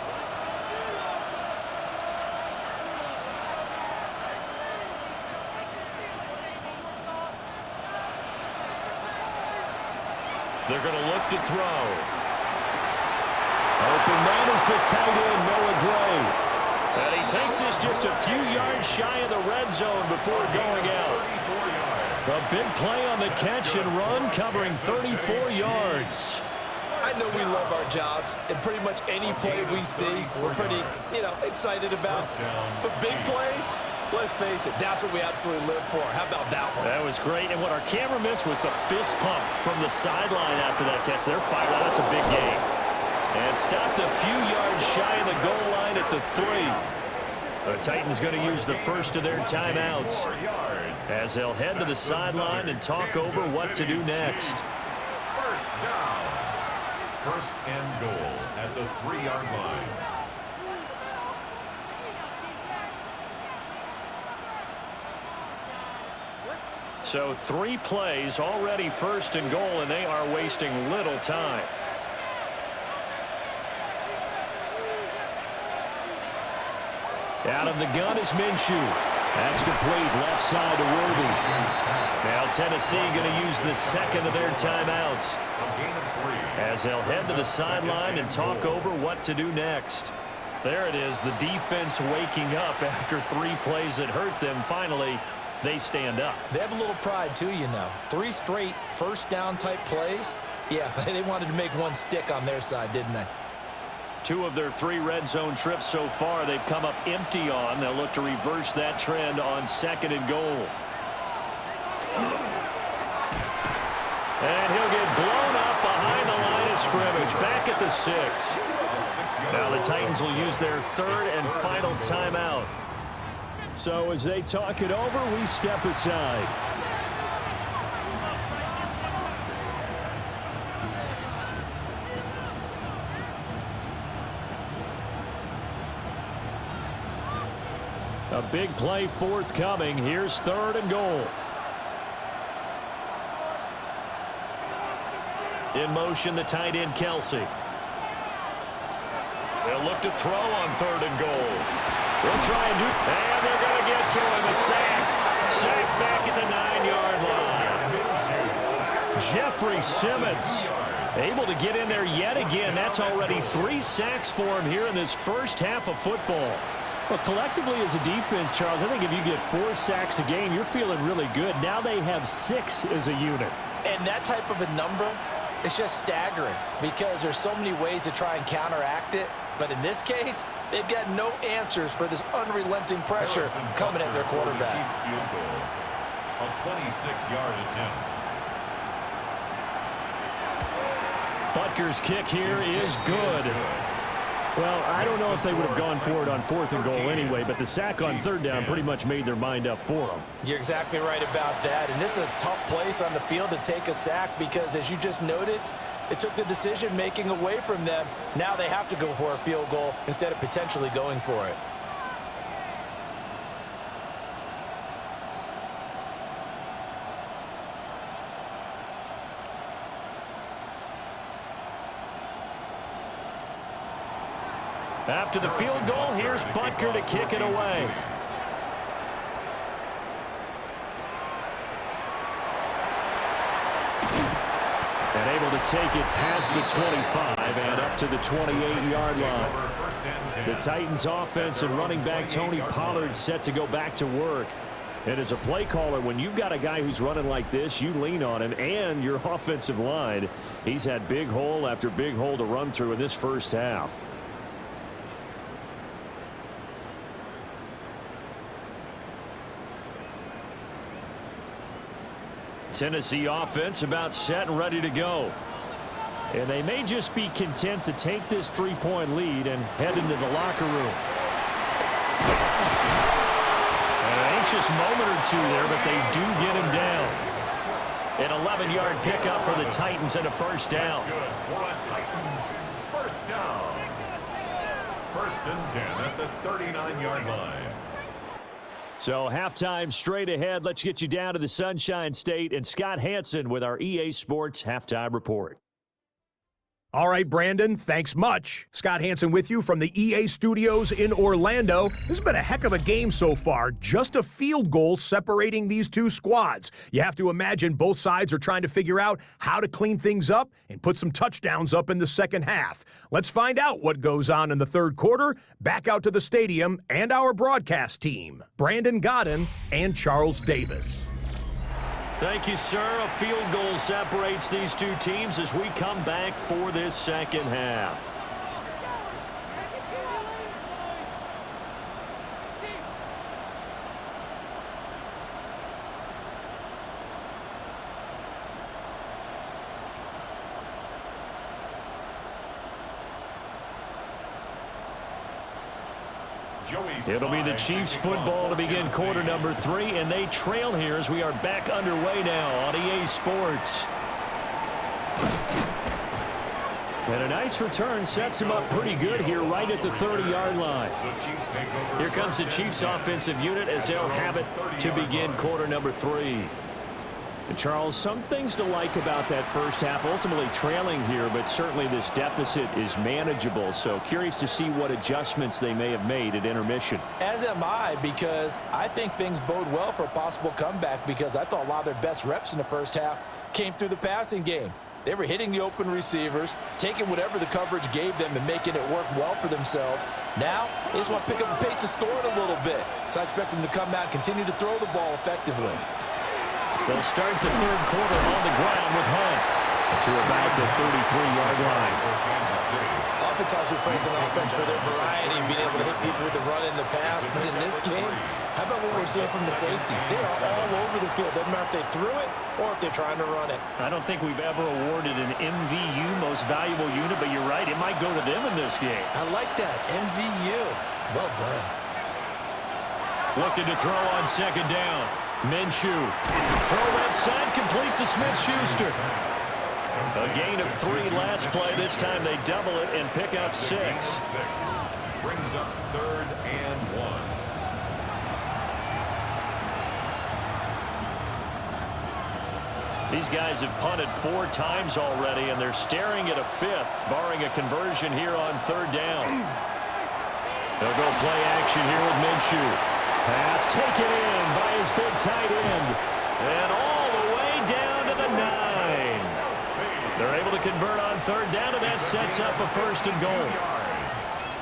[SPEAKER 1] They're going to look to throw. Open man is the tight end, Noah Gray. And he takes this just a few yards shy of the red zone before going out. A big play on the catch and run, covering 34 yards.
[SPEAKER 5] I I know we love our jobs, and pretty much any play we see, we're pretty, excited about. But big plays, let's face it, that's what we absolutely live for. How about that one?
[SPEAKER 1] That was great, and what our camera missed was the fist pump from the sideline after that catch. They're fired out. That's a big game. And stopped a few yards shy of the goal line at the 3. The Titans going to use the first of their timeouts as they'll head to the sideline and talk over what to do next.
[SPEAKER 4] First down. First and goal at the 3-yard line.
[SPEAKER 1] So 3 plays already first and goal, and they are wasting little time. Out of the gun is Minshew. That's complete, left side to Worthy. Now Tennessee going to use the second of their timeouts as they'll head to the sideline and talk over what to do next. There it is, the defense waking up after 3 plays that hurt them. Finally, they stand up.
[SPEAKER 3] They have a little pride too, 3 straight first down type plays. Yeah, they wanted to make one stick on their side, didn't they?
[SPEAKER 1] 2 of their 3 red zone trips so far they've come up empty on. They'll look to reverse that trend on second and goal. And he'll get blown up behind the line of scrimmage, back at the 6. Now the Titans will use their 3rd and final timeout. So as they talk it over, we step aside. A big play forthcoming. Here's 3rd and goal. In motion, the tight end, Kelsey. They'll look to throw on 3rd and goal. They'll try and do, and they're going to get to him. A sack. Sack back at the 9-yard line. Jeffrey Simmons able to get in there yet again. That's already 3 sacks for him here in this first half of football. Well, collectively as a defense, Charles, I think if you get 4 sacks a game, you're feeling really good. Now they have 6 as a unit.
[SPEAKER 3] And that type of a number, it's just staggering because there's so many ways to try and counteract it. But in this case, they've got no answers for this unrelenting pressure coming at their quarterback.
[SPEAKER 4] Field goal, a 26-yard attempt.
[SPEAKER 1] Butker's kick here is good. Well, I don't know if they would have gone for it on 4th and goal anyway, but the sack on 3rd down pretty much made their mind up for them.
[SPEAKER 3] You're exactly right about that. And this is a tough place on the field to take a sack because, as you just noted, it took the decision-making away from them. Now they have to go for a field goal instead of potentially going for it.
[SPEAKER 1] After the field goal, here's Butker to kick it away. And able to take it past the 25 and up to the 28-yard line. The Titans offense and running back Tony Pollard set to go back to work. And as a play caller, when you've got a guy who's running like this, you lean on him and your offensive line. He's had big hole after big hole to run through in this first half. Tennessee offense about set and ready to go. And they may just be content to take this 3-point lead and head into the locker room. An anxious moment or 2 there, but they do get him down. An 11-yard pickup for the Titans and a first down.
[SPEAKER 4] That's good for Titans. First down. 1st and 10 at the 39-yard line.
[SPEAKER 1] So halftime straight ahead. Let's get you down to the Sunshine State and Scott Hansen with our EA Sports Halftime Report.
[SPEAKER 6] All right, Brandon, thanks much. Scott Hansen with you from the EA Studios in Orlando. This has been a heck of a game so far. Just a field goal separating these 2 squads. You have to imagine both sides are trying to figure out how to clean things up and put some touchdowns up in the second half. Let's find out what goes on in the 3rd quarter. Back out to the stadium and our broadcast team, Brandon Godden and Charles Davis.
[SPEAKER 1] Thank you, sir. A field goal separates these two teams as we come back for this second half. It'll be the Chiefs football to begin quarter number 3, and they trail here as we are back underway now on EA Sports. And a nice return sets him up pretty good here right at the 30-yard line. Here comes the Chiefs offensive unit as they'll have it to begin quarter number 3. And Charles, some things to like about that first half, ultimately trailing here, but certainly this deficit is manageable. So curious to see what adjustments they may have made at intermission.
[SPEAKER 2] As am I, because I think things bode well for a possible comeback, because I thought a lot of their best reps in the first half came through the passing game. They were hitting the open receivers, taking whatever the coverage gave them and making it work well for themselves. Now, they just want to pick up the pace of scoring a little bit. So I expect them to come out and continue to throw the ball effectively.
[SPEAKER 1] They'll start the third quarter on the ground with Hunt to about the 33-yard line.
[SPEAKER 3] Oftentimes we praise an offense for their variety and being able to hit people with the run in the pass. But in this game, how about what we're seeing from the safeties? They are all over the field. Doesn't matter if they threw it or if they're trying to run it.
[SPEAKER 1] I don't think we've ever awarded an MVU, most valuable unit, but you're right, it might go to them in this game.
[SPEAKER 3] I like that, MVU. Well done.
[SPEAKER 1] Looking to throw on second down. Minshew. Throw left side, complete to Smith-Schuster. A gain of 3 last play. This time they double it and pick up 6.
[SPEAKER 4] Brings up 3rd and 1.
[SPEAKER 1] These guys have punted 4 times already, and they're staring at a 5th, barring a conversion here on 3rd down. They'll go play action here with Minshew. Pass taken in by his big tight end. And all the way down to the 9. They're able to convert on 3rd down, and that sets up a 1st and goal.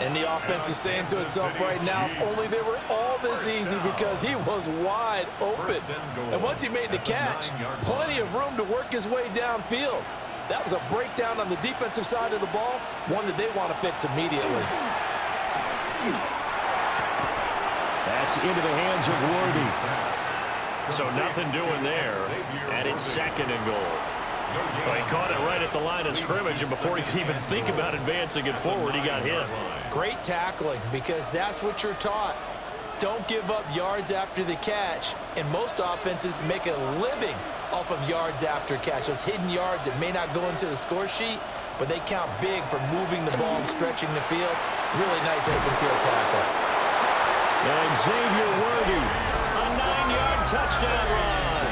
[SPEAKER 2] And the offense is saying to itself right now, only they were all this easy because he was wide open. And once he made the catch, plenty of room to work his way downfield. That was a breakdown on the defensive side of the ball, one that they want to fix immediately.
[SPEAKER 1] That's into the hands of Worthy. So nothing doing there, and it's 2nd and goal. Well, he caught it right at the line of scrimmage, and before he could even think about advancing it forward, he got hit.
[SPEAKER 3] Great tackling, because that's what you're taught. Don't give up yards after the catch, and most offenses make a living off of yards after catch. Those hidden yards that may not go into the score sheet, but they count big for moving the ball and stretching the field. Really nice open field tackle.
[SPEAKER 1] And Xavier Worthy, a 9-yard touchdown run.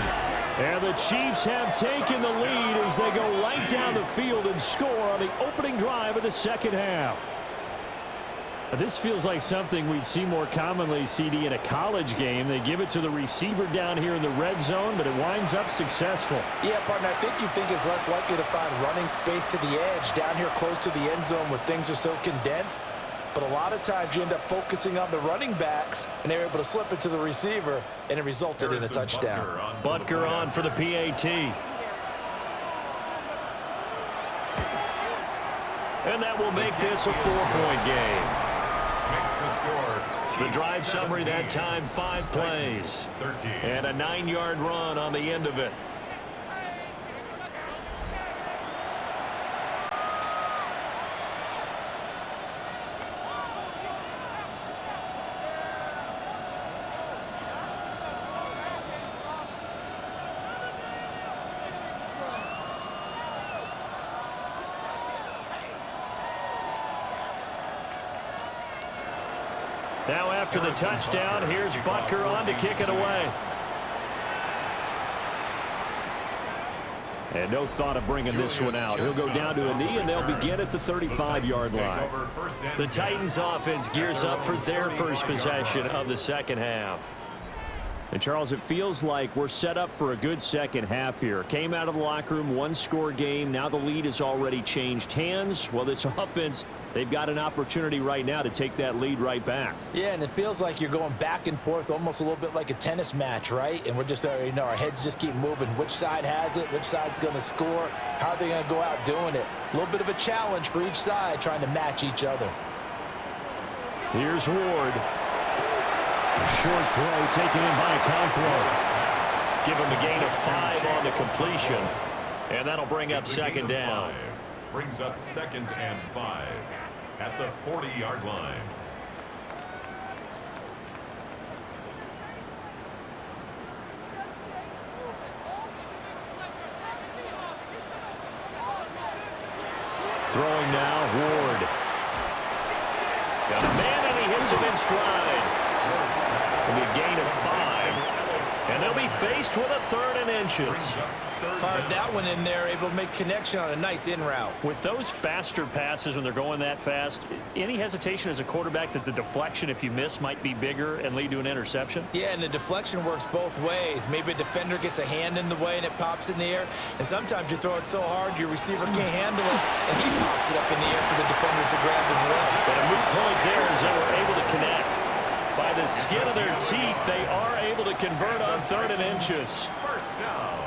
[SPEAKER 1] And the Chiefs have taken the lead as they go right down the field and score on the opening drive of the second half. This feels like something we'd see more commonly, CD, in a college game. They give it to the receiver down here in the red zone, but it winds up successful.
[SPEAKER 2] Yeah, partner, I think you think it's less likely to find running space to the edge down here close to the end zone where things are so condensed. But a lot of times you end up focusing on the running backs, and they're able to slip it to the receiver, and it resulted in a touchdown.
[SPEAKER 1] Butker on for the PAT. And that will make this a 4-point game. The drive summary that time, 5 plays. And a 9-yard run on the end of it. Now after the touchdown, here's Butker on to kick it away. And no thought of bringing this one out. He'll go down to a knee, and they'll begin at the 35-yard line. The Titans offense gears up for their first possession of the second half. And, Charles, it feels like we're set up for a good second half here. Came out of the locker room, one-score game. Now the lead has already changed hands. Well, this offense, they've got an opportunity right now to take that lead right back.
[SPEAKER 2] Yeah, and it feels like you're going back and forth, almost a little bit like a tennis match, right? And we're just, our heads just keep moving. Which side has it? Which side's going to score? How are they going to go out doing it? A little bit of a challenge for each side, trying to match each other.
[SPEAKER 1] Here's Ward. A short throw taken in by Conqueror. Give him a gain of 5 on the completion. And that'll bring up second down.
[SPEAKER 4] Brings up 2nd and 5 at the 40-yard line.
[SPEAKER 1] Throwing now, Ward. Got a man, and he hits him in stride. It'll be a gain of 5. And they'll be faced with a 3rd and inches.
[SPEAKER 5] Fired that one in there, able to make connection on a nice in route.
[SPEAKER 1] With those faster passes when they're going that fast, any hesitation as a quarterback that the deflection, if you miss, might be bigger and lead to an interception?
[SPEAKER 5] Yeah, and the deflection works both ways. Maybe a defender gets a hand in the way and it pops in the air. And sometimes you throw it so hard your receiver can't handle it, and he pops it up in the air for the defenders to grab as well.
[SPEAKER 1] But a moot point there is they were able to connect. By the skin of their teeth, they are able to convert on 3rd and inches.
[SPEAKER 4] First down.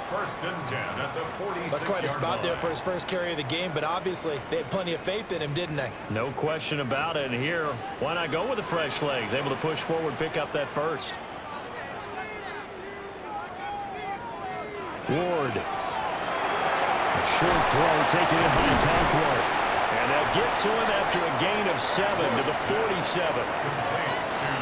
[SPEAKER 4] 1st and 10 at the 46-yard
[SPEAKER 5] That's quite a spot
[SPEAKER 4] line.
[SPEAKER 5] there for his first carry of the game, but obviously they had plenty of faith in him, didn't they?
[SPEAKER 1] No question about it. And here, why not go with the fresh legs? Able to push forward, pick up that first. Ward. A short throw taken in by Conqueror. And they'll get to him after a gain of 7 to the 47.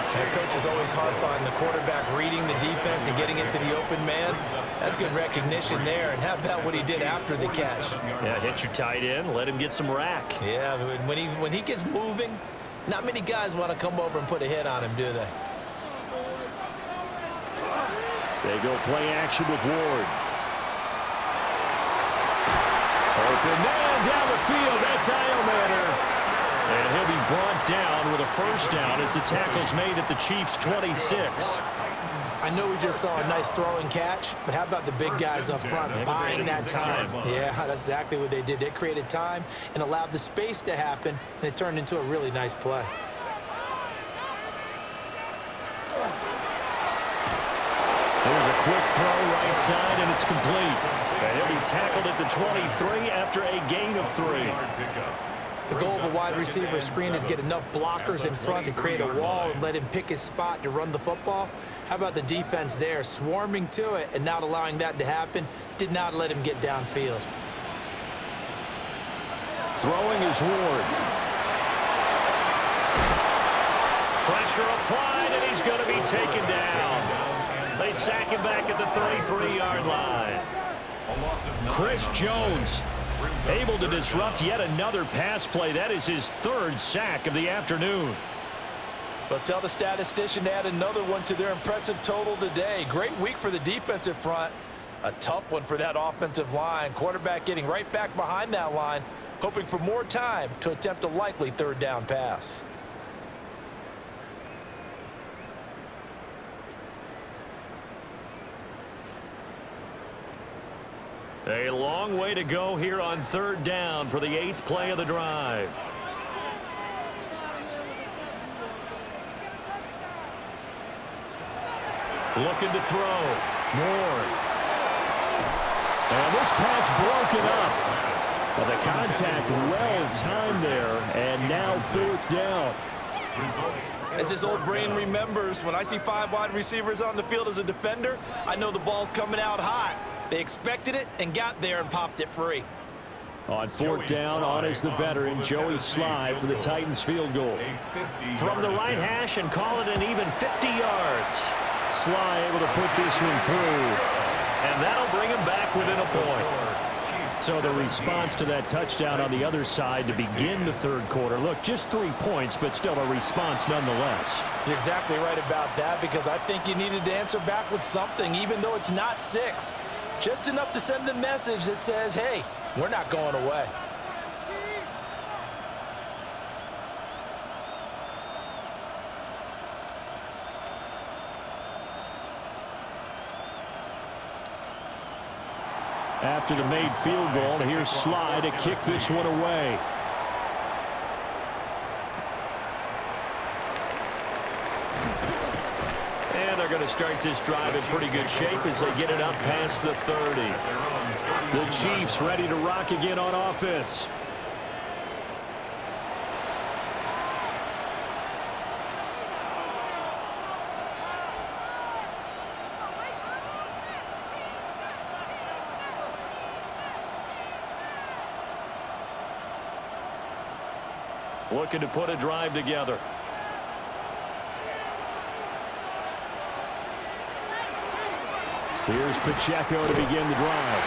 [SPEAKER 5] And coach is always harp on the quarterback reading the defense and getting it to the open man. That's good recognition there. And how about what he did after the catch?
[SPEAKER 1] Yeah, hit your tight end, let him get some rack.
[SPEAKER 5] Yeah, when he gets moving, not many guys want to come over and put a hit on him, do they?
[SPEAKER 1] They go play action with Ward. Open man down the field. That's Iomatter. And he'll be brought down with a first down as the tackle's made at the Chiefs' 26.
[SPEAKER 3] I know we just saw a nice throwing catch, but how about the big guys up front buying that time? Yeah, that's exactly what they did. They created time and allowed the space to happen, and it turned into a really nice play.
[SPEAKER 1] There's a quick throw right side, and it's complete. And he'll be tackled at the 23 after a gain of 3.
[SPEAKER 3] The goal of a wide receiver screen is get enough blockers in front to create a wall and let him pick his spot to run the football. How about the defense there, swarming to it and not allowing that to happen? Did not let him get downfield.
[SPEAKER 1] Throwing is Ward. Pressure applied, and he's going to be taken down. They sack him back at the 33-yard line. Chris Jones able to disrupt yet another pass play. That is his 3rd sack of the afternoon.
[SPEAKER 2] But tell the statistician to add another one to their impressive total today. Great week for the defensive front. A tough one for that offensive line. Quarterback getting right back behind that line, hoping for more time to attempt a likely 3rd down pass.
[SPEAKER 1] A long way to go here on 3rd down for the 8th play of the drive. Looking to throw. More. And this pass broken up. But the contact well timed there, and now 4th down.
[SPEAKER 5] As his old brain remembers, when I see 5 wide receivers on the field as a defender, I know the ball's coming out hot. They expected it and got there and popped it free.
[SPEAKER 1] On 4th down, on is the veteran, Joey Sly, for the Titans field goal. From the right hash and call it an even 50 yards. Sly able to put this one through. And that'll bring him back within a point. So the response to that touchdown on the other side to begin the 3rd quarter. Look, just 3 points, but still a response nonetheless.
[SPEAKER 2] You're exactly right about that, because I think you needed to answer back with something, even though it's not 6. Just enough to send the message that says, hey, we're not going away.
[SPEAKER 1] After the made field goal, here's Sly to kick this one away. And they're going to start this drive in pretty good shape as they get it up past the 30. The Chiefs ready to rock again on offense. Looking to put a drive together. Here's Pacheco to begin the drive.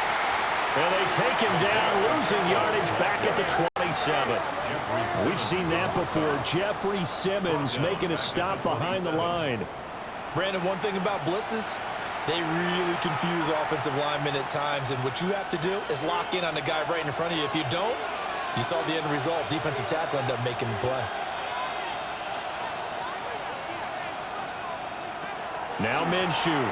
[SPEAKER 1] And they take him down, losing yardage back at the 27. We've seen that before. Jeffrey Simmons making a stop behind the line.
[SPEAKER 5] Brandon, one thing about blitzes, they really confuse offensive linemen at times, and what you have to do is lock in on the guy right in front of you. If you don't, you saw the end result. Defensive tackle ended up making the play.
[SPEAKER 1] Now Minshew.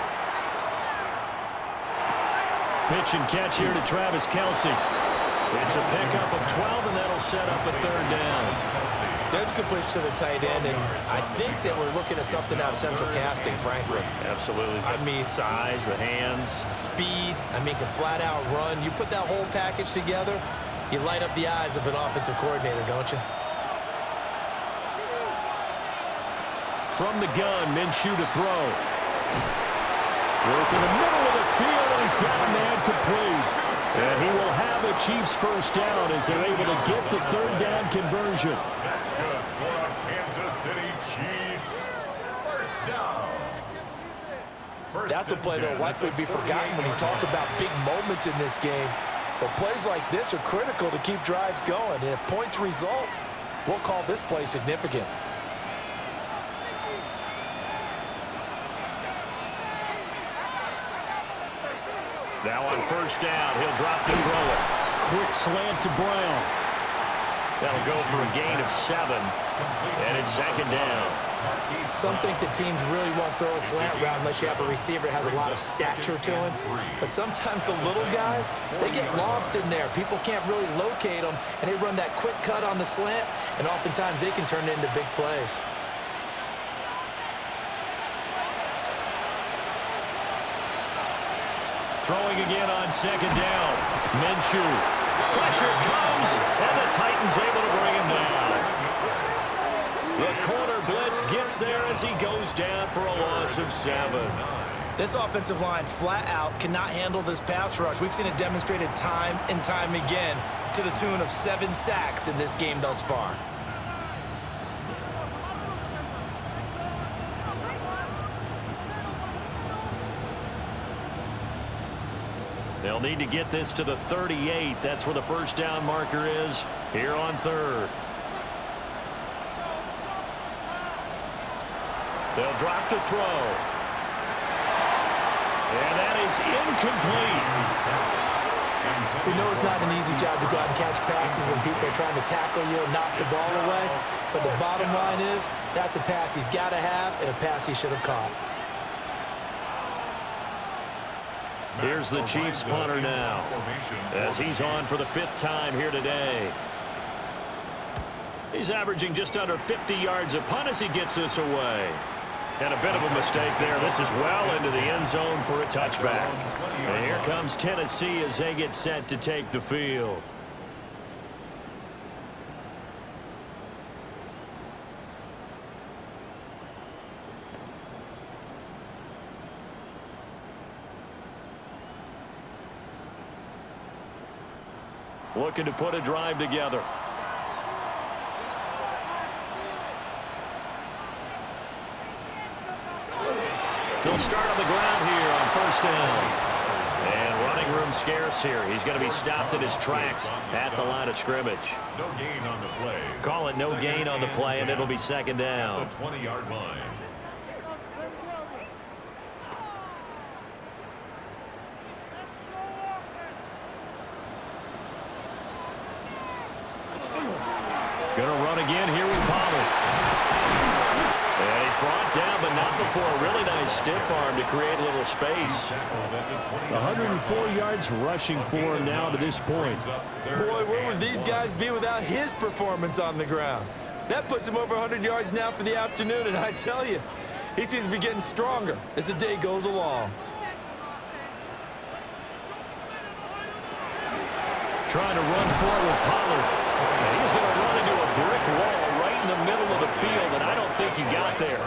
[SPEAKER 1] Pitch and catch here to Travis Kelce. It's a pickup of 12, and that'll set up a third down.
[SPEAKER 3] There's a good pitch to the tight end, and I think that we're looking at something out of central casting, frankly.
[SPEAKER 1] Absolutely.
[SPEAKER 3] I mean,
[SPEAKER 1] size, the hands.
[SPEAKER 3] Speed. I mean, can flat out run. You put that whole package together, you light up the eyes of an offensive coordinator, don't you?
[SPEAKER 1] From the gun, Minshew to throw. Work in the middle of the field, and he's got a man complete. And he will have the Chiefs first down as they're able to get the third down conversion.
[SPEAKER 4] That's good for our Kansas City Chiefs. First down.
[SPEAKER 2] That's a play that will likely be forgotten when you talk about big moments in this game. But plays like this are critical to keep drives going. And if points result, we'll call this play significant.
[SPEAKER 1] Now on first down, he'll drop to throw it. Quick slant to Brown. That'll go for a gain of 7. And it's second down.
[SPEAKER 3] Some think the teams really won't throw a slant route unless you have a receiver that has a lot of stature to him. But sometimes the little guys, they get lost in there. People can't really locate them, and they run that quick cut on the slant, and oftentimes they can turn it into big plays.
[SPEAKER 1] Throwing again on second down. Minshew. Pressure comes, and the Titans able to bring him down. The corner blitz gets there as he goes down for a loss of 7.
[SPEAKER 3] This offensive line flat out cannot handle this pass rush. We've seen it demonstrated time and time again to the tune of 7 sacks in this game thus far.
[SPEAKER 1] They'll need to get this to the 38. That's where the first down marker is here on third. They'll drop to throw. And that is incomplete.
[SPEAKER 3] We know it's not an easy job to go out and catch passes when people are trying to tackle you and knock the ball away. But the bottom line is, that's a pass he's got to have and a pass he should have caught.
[SPEAKER 1] Here's the Chiefs punter now, as he's on for the 5th time here today. He's averaging just under 50 yards a punt as he gets this away. And a bit of a mistake there. This is well into the end zone for a touchback. And here comes Tennessee as they get set to take the field. Looking to put a drive together. They'll start on the ground here on first down. And running room scarce here. He's going to be stopped in his tracks at the line of scrimmage.
[SPEAKER 4] No gain on the play.
[SPEAKER 1] Call it no gain on the play, and it'll be second down.
[SPEAKER 4] The 20-yard line.
[SPEAKER 1] Going to run again here with Pollard. And he's brought down but not looking for a really nice stiff arm to create a little space. 104 yards rushing for him now to this point.
[SPEAKER 5] Boy, where would these guys be without his performance on the ground? That puts him over 100 yards now for the afternoon, and I tell you, he seems to be getting stronger as the day goes along.
[SPEAKER 1] Trying to run for it with Pollard. And he's going to run into a brick wall right in the middle of the field, and I don't think he got there.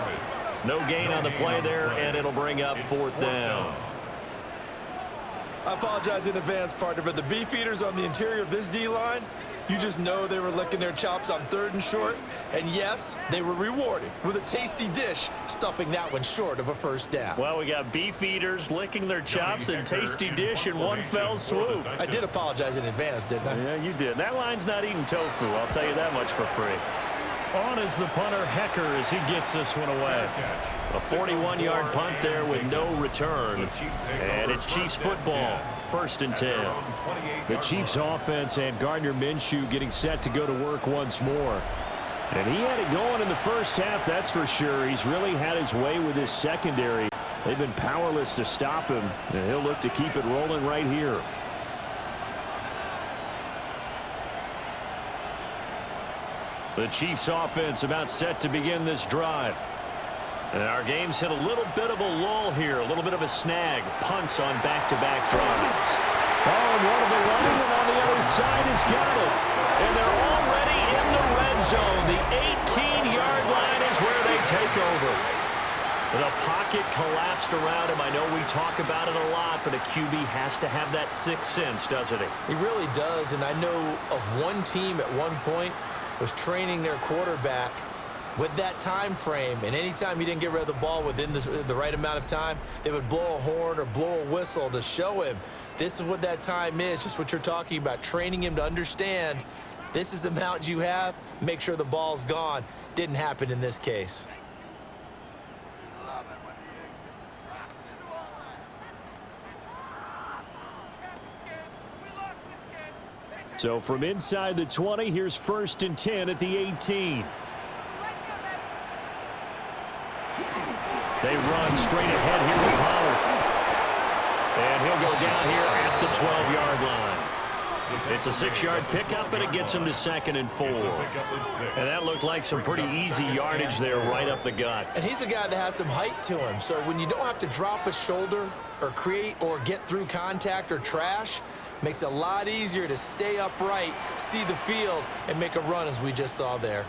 [SPEAKER 1] No gain on the play there, and it'll bring up 4th down.
[SPEAKER 5] I apologize in advance, partner, but the beefeaters on the interior of this D-line, you just know they were licking their chops on 3rd and short. And yes, they were rewarded with a tasty dish, stuffing that one short of a 1st down.
[SPEAKER 1] Well, we got beef eaters licking their chops and tasty dish in one fell swoop.
[SPEAKER 5] I did apologize in advance, didn't I?
[SPEAKER 1] Yeah, you did. That line's not eating tofu, I'll tell you that much for free. On is the punter, Hecker, as he gets this one away. A 41-yard punt there with no return. And it's Chiefs football, 1st and 10. The Chiefs offense and Gardner Minshew getting set to go to work once more. And he had it going in the first half, that's for sure. He's really had his way with his secondary. They've been powerless to stop him, and he'll look to keep it rolling right here. The Chiefs offense about set to begin this drive. And our game's hit a little bit of a lull here, a little bit of a snag. Punts on back-to-back drives. Oh, and one of the linemen on the other side has got it. And they're already in the red zone. The 18-yard line is where they take over. The pocket collapsed around him. I know we talk about it a lot, but a QB has to have that sixth sense, doesn't he?
[SPEAKER 3] He really does, and I know of one team at one point was training their quarterback with that time frame, and anytime he didn't get rid of the ball within the right amount of time, they would blow a horn or blow a whistle to show him this is what that time is, just what you're talking about, training him to understand this is the amount you have, make sure the ball's gone. Didn't happen in this case.
[SPEAKER 1] So from inside the 20, here's 1st and 10 at the 18. They run straight ahead here with Pollard. And he'll go down here at the 12-yard line. It's a 6-yard pickup, and it gets him to 2nd and 4. And that looked like some pretty easy yardage there right up the gut.
[SPEAKER 3] And he's a guy that has some height to him, so when you don't have to drop a shoulder or create or get through contact or trash, makes it a lot easier to stay upright, see the field, and make a run as we just saw there.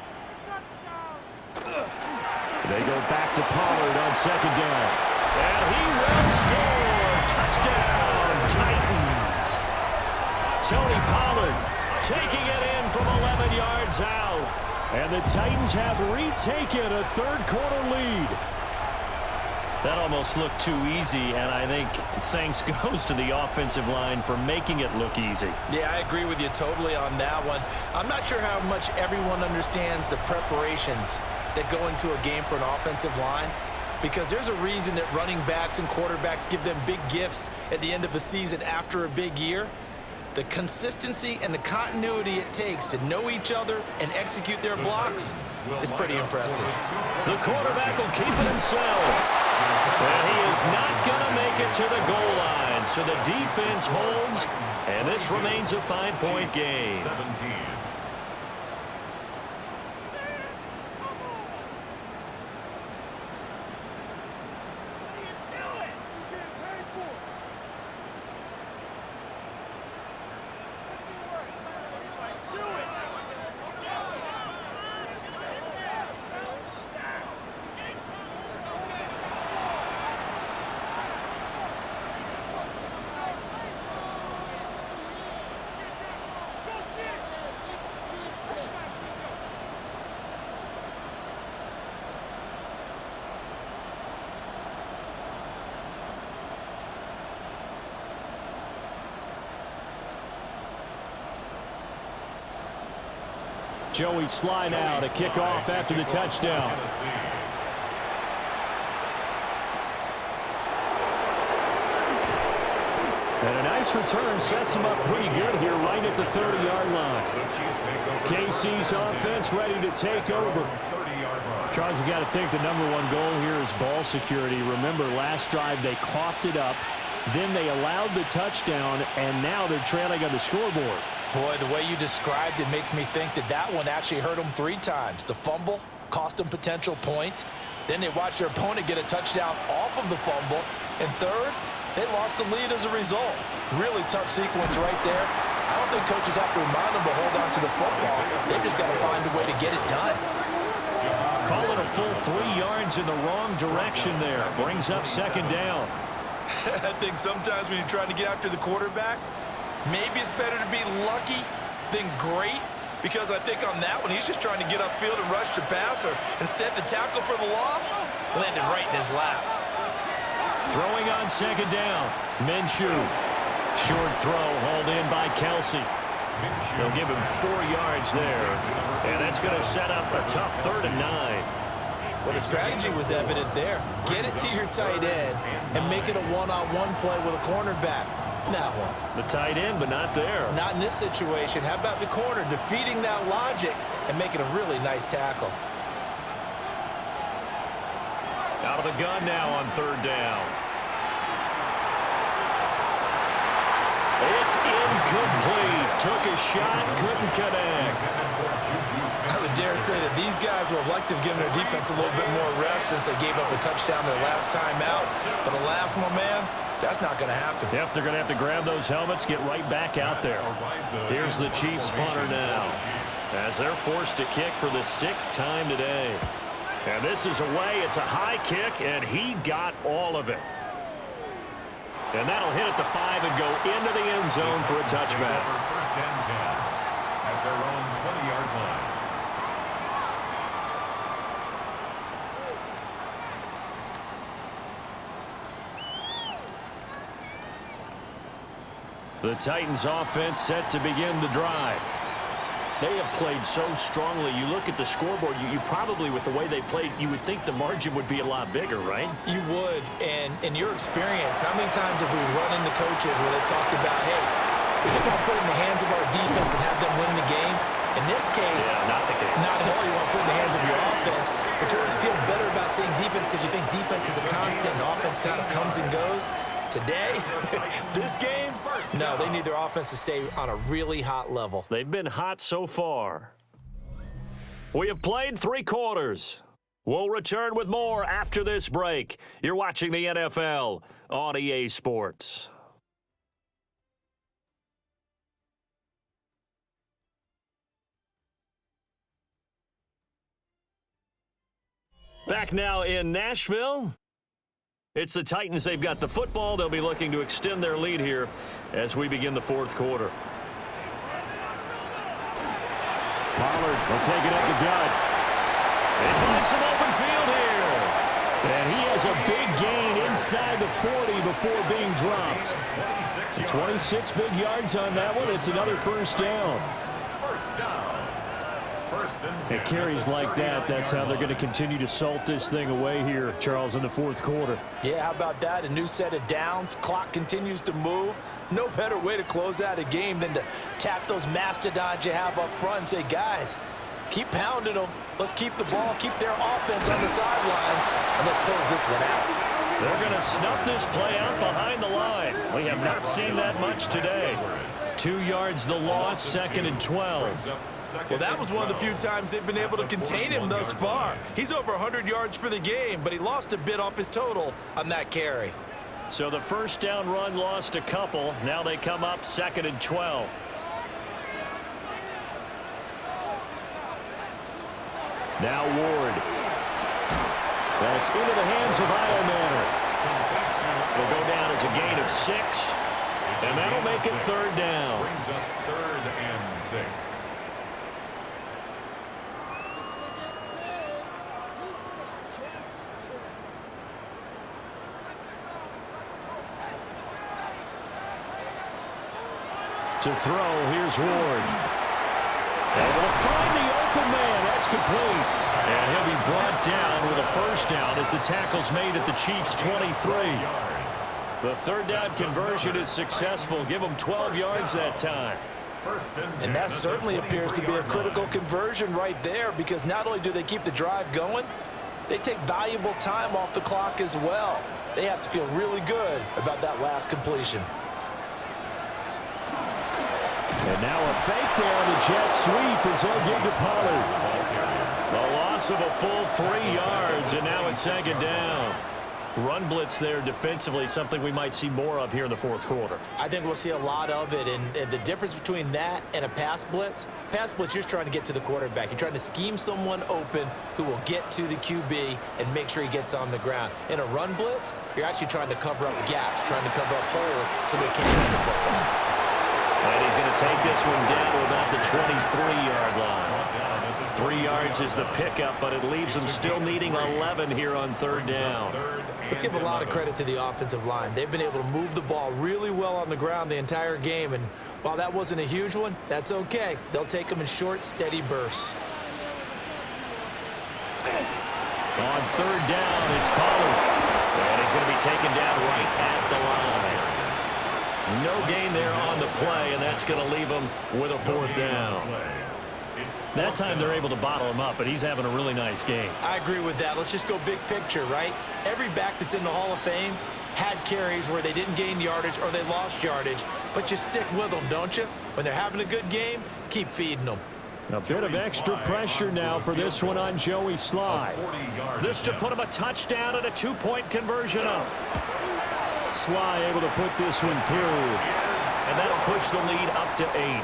[SPEAKER 1] They go back to Pollard on 2nd down. And he will score! Touchdown, Titans! Tony Pollard taking it in from 11 yards out. And the Titans have retaken a third-quarter lead. That almost looked too easy, and I think thanks goes to the offensive line for making it look easy.
[SPEAKER 5] Yeah, I agree with you totally on that one. I'm not sure how much everyone understands the preparations that go into a game for an offensive line, because there's a reason that running backs and quarterbacks give them big gifts at the end of the season after a big year. The consistency and the continuity it takes to know each other and execute their blocks is pretty impressive.
[SPEAKER 1] The quarterback will keep it himself. And he is not going to make it to the goal line. So the defense holds, and this remains a 5-point game.
[SPEAKER 4] 17.
[SPEAKER 1] Joey slide out, a kickoff after the touchdown. And a nice return sets him up pretty good here right at the 30-yard line. KC's offense ready to take over. Charles, you got to think the #1 goal here is ball security. Remember, last drive they coughed it up, then they allowed the touchdown, and now they're trailing on the scoreboard.
[SPEAKER 3] Boy, the way you described it makes me think that that one actually hurt them 3 times. The fumble cost them potential points. Then they watched their opponent get a touchdown off of the fumble. And third, they lost the lead as a result. Really tough sequence right there. I don't think coaches have to remind them to hold on to the football. They just got to find a way to get it done.
[SPEAKER 1] Call it a full 3 yards in the wrong direction there. Brings up 2nd down.
[SPEAKER 5] I think sometimes when you're trying to get after the quarterback, maybe it's better to be lucky than great, because I think on that one, he's just trying to get upfield and rush the passer. Instead, the tackle for the loss landed right in his lap.
[SPEAKER 1] Throwing on 2nd down. Minshew. Short throw hauled in by Kelsey. They'll give him 4 yards there. And that's going to set up a tough 3rd and 9.
[SPEAKER 3] Well, the strategy was evident there. Get it to your tight end and make it a one-on-one play with a cornerback. That one.
[SPEAKER 1] The tight end, but not there.
[SPEAKER 3] Not in this situation. How about the corner defeating that logic and making a really nice tackle?
[SPEAKER 1] Out of the gun now on 3rd down. It's incomplete. Took a shot, couldn't connect.
[SPEAKER 3] I would dare say that these guys would have liked to have given their defense a little bit more rest since they gave up a touchdown their last time out. But alas, my man, that's not going to happen.
[SPEAKER 1] Yep, they're going to have to grab those helmets, get right back out there. Here's the Chiefs punter now, as they're forced to kick for the 6th time today. And this is away. It's a high kick, and he got all of it. And that'll hit at the 5 and go into the end zone for a touchback.
[SPEAKER 4] 1st and 10 at their own 20-yard line.
[SPEAKER 1] The Titans offense set to begin the drive. They have played so strongly. You look at the scoreboard, you probably, with the way they played, you would think the margin would be a lot bigger, right?
[SPEAKER 3] You would. And in your experience, how many times have we run into coaches where they've talked about, hey, we just want to put it in the hands of our defense and have them win the game? In this case,
[SPEAKER 1] not the case.
[SPEAKER 3] Not at all. You want to put it in the hands of your offense, but you always feel better about seeing defense because you think defense is a constant and offense kind of comes and goes. Today, this game, no, they need their offense to stay on a really hot level.
[SPEAKER 1] They've been hot so far. We have played 3 quarters. We'll return with more after this break. You're watching the NFL on EA Sports. Back now in Nashville. It's the Titans. They've got the football. They'll be looking to extend their lead here as we begin the 4th quarter. Pollard will take it up the gut. They find some open field here. And he has a big gain inside the 40 before being dropped. 26 big yards on that one. It's another 1st down.
[SPEAKER 4] 1st down. 1st and 10.
[SPEAKER 1] It carries like that. That's how they're going to continue to salt this thing away here, Charles, in the 4th quarter.
[SPEAKER 3] Yeah, how about that? A new set of downs. Clock continues to move. No better way to close out a game than to tap those mastodons you have up front and say, guys, keep pounding them. Let's keep the ball, keep their offense on the sidelines, and let's close this one out.
[SPEAKER 1] They're going to snuff this play out behind the line. We have not seen that much today. 2 yards the loss, 2nd and 12.
[SPEAKER 5] Well, that was one of the few times they've been able to contain him thus far. He's over 100 yards for the game, but he lost a bit off his total on that carry.
[SPEAKER 1] So the 1st down run lost a couple. Now they come up 2nd and 12. Now Ward. That's into the hands of All-Madden. It'll go down as a gain of 6. And that'll make it 3rd down.
[SPEAKER 4] Brings up 3rd and 6.
[SPEAKER 1] To throw, here's Ward. Able to find the open man. That's complete. And he'll be brought down with a 1st down as the tackle's made at the Chiefs' 23. The 3rd down conversion is successful. Give them 12 yards that time.
[SPEAKER 2] And that certainly appears to be a critical conversion right there, because not only do they keep the drive going, they take valuable time off the clock as well. They have to feel really good about that last completion.
[SPEAKER 1] And now a fake there on the jet sweep as they'll give to Pollard. A loss of a full 3 yards, and now it's second down. Run blitz there defensively, something we might see more of here in the fourth quarter.
[SPEAKER 3] I think we'll see a lot of it, and the difference between that and a pass blitz, you're just trying to get to the quarterback. You're trying to scheme someone open who will get to the QB and make sure he gets on the ground. In a run blitz, you're actually trying to cover up gaps, trying to cover up holes so they can't run the football.
[SPEAKER 1] And he's going to take this one down to about the 23-yard line. 3 yards is the pickup, but it leaves them still needing 11 here on third down.
[SPEAKER 3] Let's give a lot of credit to the offensive line. They've been able to move the ball really well on the ground the entire game, and while that wasn't a huge one, that's okay. They'll take them in short, steady bursts.
[SPEAKER 1] On third down, it's Pollard. And he's going to be taken down right at the line. No gain there on the play, and that's going to leave him with a fourth down. That time they're able to bottle him up, but he's having a really nice game.
[SPEAKER 3] I agree with that. Let's just go big picture, right? Every back that's in the Hall of Fame had carries where they didn't gain yardage or they lost yardage, but you stick with them, don't you? When they're having a good game, keep feeding them.
[SPEAKER 1] A bit of extra pressure now for this one on Joey Sly. This to put him a touchdown and a 2-point conversion up. Sly able to put this one through. And that'll push the lead up to 8.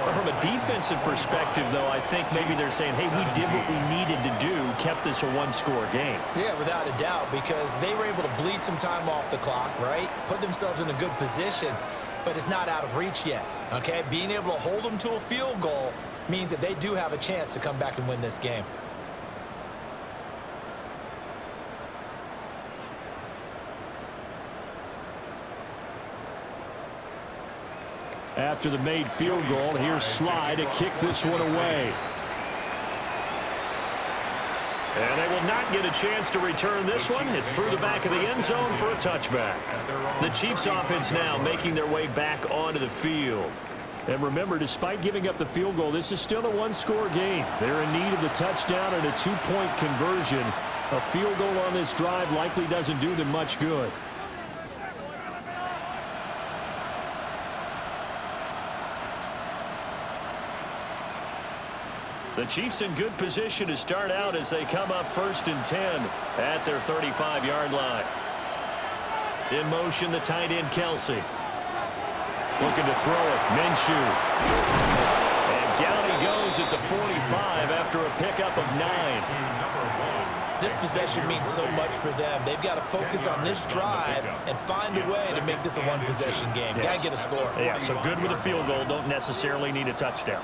[SPEAKER 1] But from a defensive perspective, though, I think maybe they're saying, hey, we did what we needed to do, kept this a 1-score game.
[SPEAKER 3] Yeah, without a doubt, because they were able to bleed some time off the clock, right? Put themselves in a good position, but it's not out of reach yet, okay? Being able to hold them to a field goal means that they do have a chance to come back and win this game.
[SPEAKER 1] After the made field goal, here's Sly to kick this one away. And they will not get a chance to return this one. It's through the back of the end zone for a touchback. The Chiefs offense now making their way back onto the field. And remember, despite giving up the field goal, this is still a 1-score game. They're in need of the touchdown and a 2-point conversion. A field goal on this drive likely doesn't do them much good. The Chiefs in good position to start out as they come up 1st and 10 at their 35-yard line. In motion, the tight end, Kelsey. Looking to throw it, Minshew. And down he goes at the 45 after a pickup of 9.
[SPEAKER 3] This possession means so much for them. They've got to focus on this drive and find a way to make this a one-possession game.
[SPEAKER 1] Yes.
[SPEAKER 3] Got to get a score.
[SPEAKER 1] Yeah, so good with a field goal. Don't necessarily need a touchdown.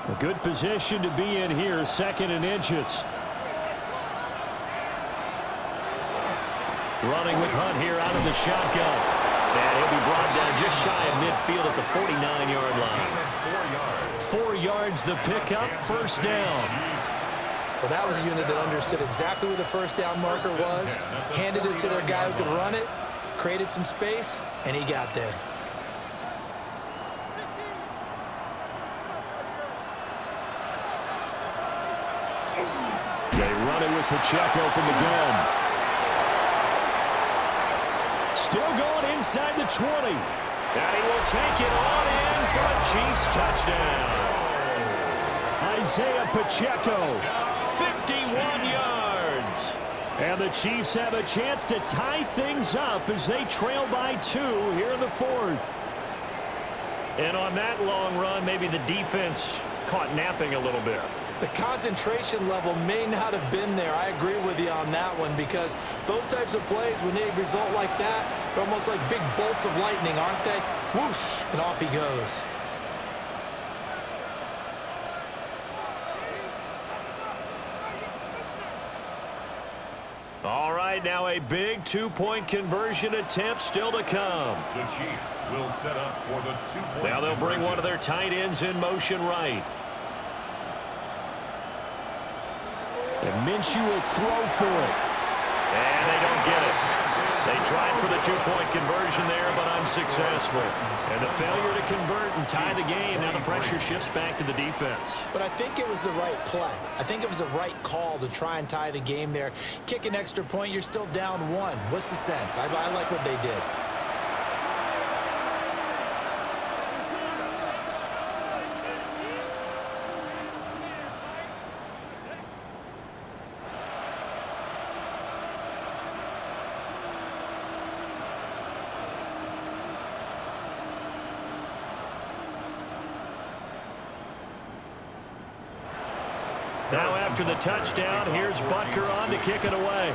[SPEAKER 1] A good position to be in here, 2nd and inches. Running with Hunt here out of the shotgun. And he'll be brought down just shy of midfield at the 49-yard line. 4 yards the pickup, 1st down.
[SPEAKER 3] Well, that was a unit that understood exactly where the 1st down marker was, handed it to their guy who could run it, created some space, and he got there.
[SPEAKER 1] They run it with Pacheco from the gun. Still going inside the 20. And he will take it on in for a Chiefs touchdown. Isaiah Pacheco, 51 yards. And the Chiefs have a chance to tie things up as they trail by 2 here in the 4th. And on that long run, maybe the defense caught napping a little bit.
[SPEAKER 3] The concentration level may not have been there. I agree with you on that one, because those types of plays, when they result like that, they're almost like big bolts of lightning, aren't they? Whoosh, and off he goes.
[SPEAKER 1] All right, now a big 2-point conversion attempt still to come.
[SPEAKER 4] The Chiefs will set up for the 2-point
[SPEAKER 1] Now they'll bring
[SPEAKER 4] conversion.
[SPEAKER 1] one of their tight ends in motion right. And Minshew will throw for it. And they don't get it. They tried for the two-point conversion there, but unsuccessful. And the failure to convert and tie the game. Now the pressure shifts back to the defense.
[SPEAKER 3] But I think it was the right play. I think it was the right call to try and tie the game there. Kick an extra point, you're still down one. What's the sense? I like what they did.
[SPEAKER 1] Now after the touchdown, here's Butker on to kick it away.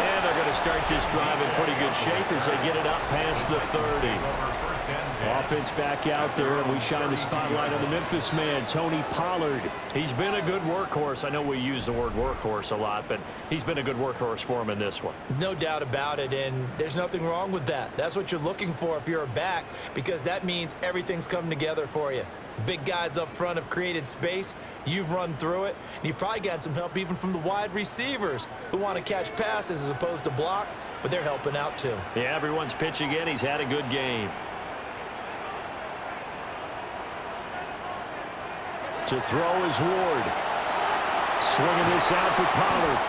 [SPEAKER 1] And they're going to start this drive in pretty good shape as they get it up past the 30. Offense back out there, and we shine the spotlight on the Memphis man, Tony Pollard. He's been a good workhorse. I know we use the word workhorse a lot, but he's been a good workhorse for him in this one.
[SPEAKER 3] No doubt about it, and there's nothing wrong with that. That's what you're looking for if you're a back, because that means everything's coming together for you. The big guys up front have created space. You've run through it, and you've probably gotten some help even from the wide receivers who want to catch passes as opposed to block, but they're helping out too.
[SPEAKER 1] Yeah, everyone's pitching in. He's had a good game. To throw is Ward. Swinging this out for Pollard.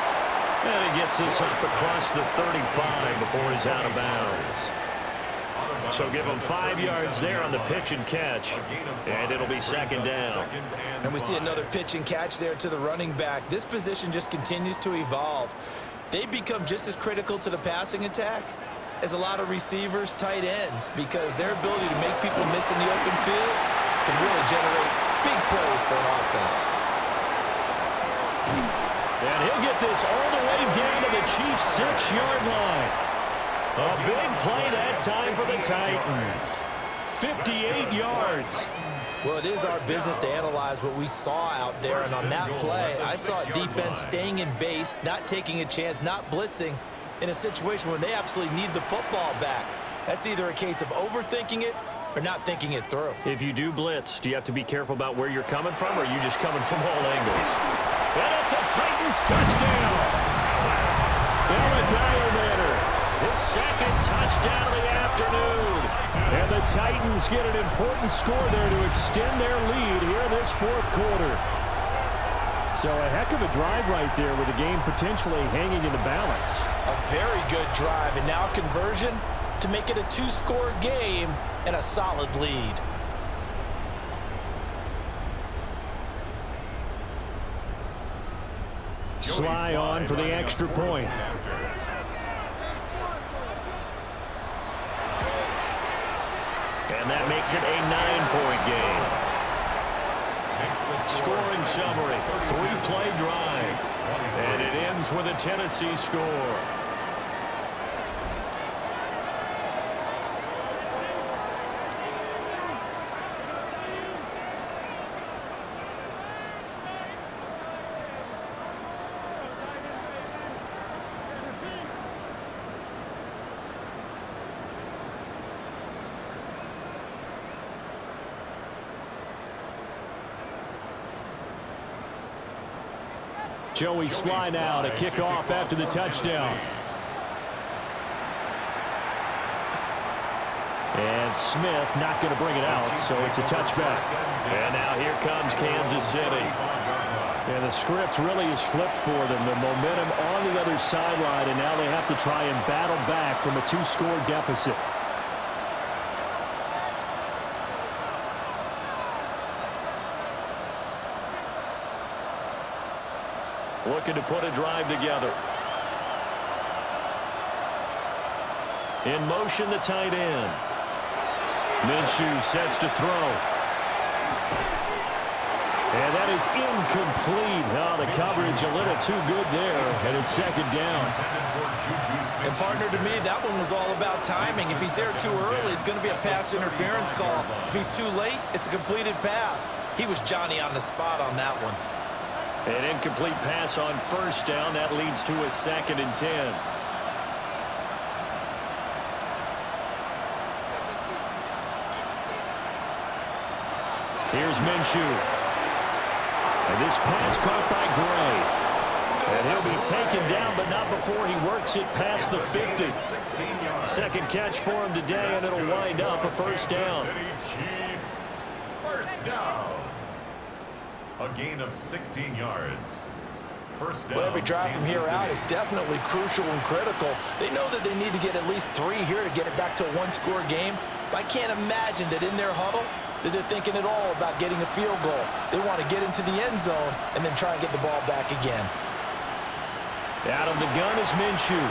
[SPEAKER 1] And he gets this up across the 35 before he's out of bounds. So give him 5 yards there on the pitch and catch. And it'll be second down.
[SPEAKER 3] And we see another pitch and catch there to the running back. This position just continues to evolve. They become just as critical to the passing attack as a lot of receivers, tight ends, because their ability to make people miss in the open field can really generate big plays for an offense.
[SPEAKER 1] And he'll get this all the way down to the Chiefs' 6-yard line. A big play that time for the Titans. 58 yards.
[SPEAKER 3] Well, it is our business to analyze what we saw out there, and on that play, I saw defense staying in base, not taking a chance, not blitzing in a situation where they absolutely need the football back. That's either a case of overthinking it or not thinking it through.
[SPEAKER 1] If you do blitz, do you have to be careful about where you're coming from, or are you just coming from all angles? And it's a Titans touchdown. His second touchdown of the afternoon. And the Titans get an important score there to extend their lead here in this fourth quarter. So a heck of a drive right there with the game potentially hanging in the balance.
[SPEAKER 3] A very good drive, and now conversion to make it a 2-score game and a solid lead.
[SPEAKER 1] Sly on for the extra point. And that makes it a 9-point game. Scoring summary, 3-play drive. And it ends with a Tennessee score. Joey Sly now to kick off after the touchdown. And Smith not going to bring it out, so it's a touchback. And now here comes Kansas City. And the script really is flipped for them. The momentum on the other sideline, and now they have to try and battle back from a 2-score deficit. Looking to put a drive together. In motion, the tight end. Minshew sets to throw. And that is incomplete. Oh, the coverage a little too good there, and it's second down.
[SPEAKER 3] And partner, to me, that one was all about timing. If he's there too early, it's going to be a pass interference call. If he's too late, it's a completed pass. He was Johnny on the spot on that one.
[SPEAKER 1] An incomplete pass on first down. That leads to a 2nd and 10. Here's Minshew. And this pass caught by Gray. And he'll be taken down, but not before he works it past the 50. Second catch for him today, and it'll wind up a first down.
[SPEAKER 4] Chiefs, first down. A gain of 16 yards. First down.
[SPEAKER 2] Well, every drive from here out is definitely crucial and critical. They know that they need to get at least 3 here to get it back to a one-score game. But I can't imagine that in their huddle that they're thinking at all about getting a field goal. They want to get into the end zone and then try and get the ball back again.
[SPEAKER 1] Out of the gun is Minshew.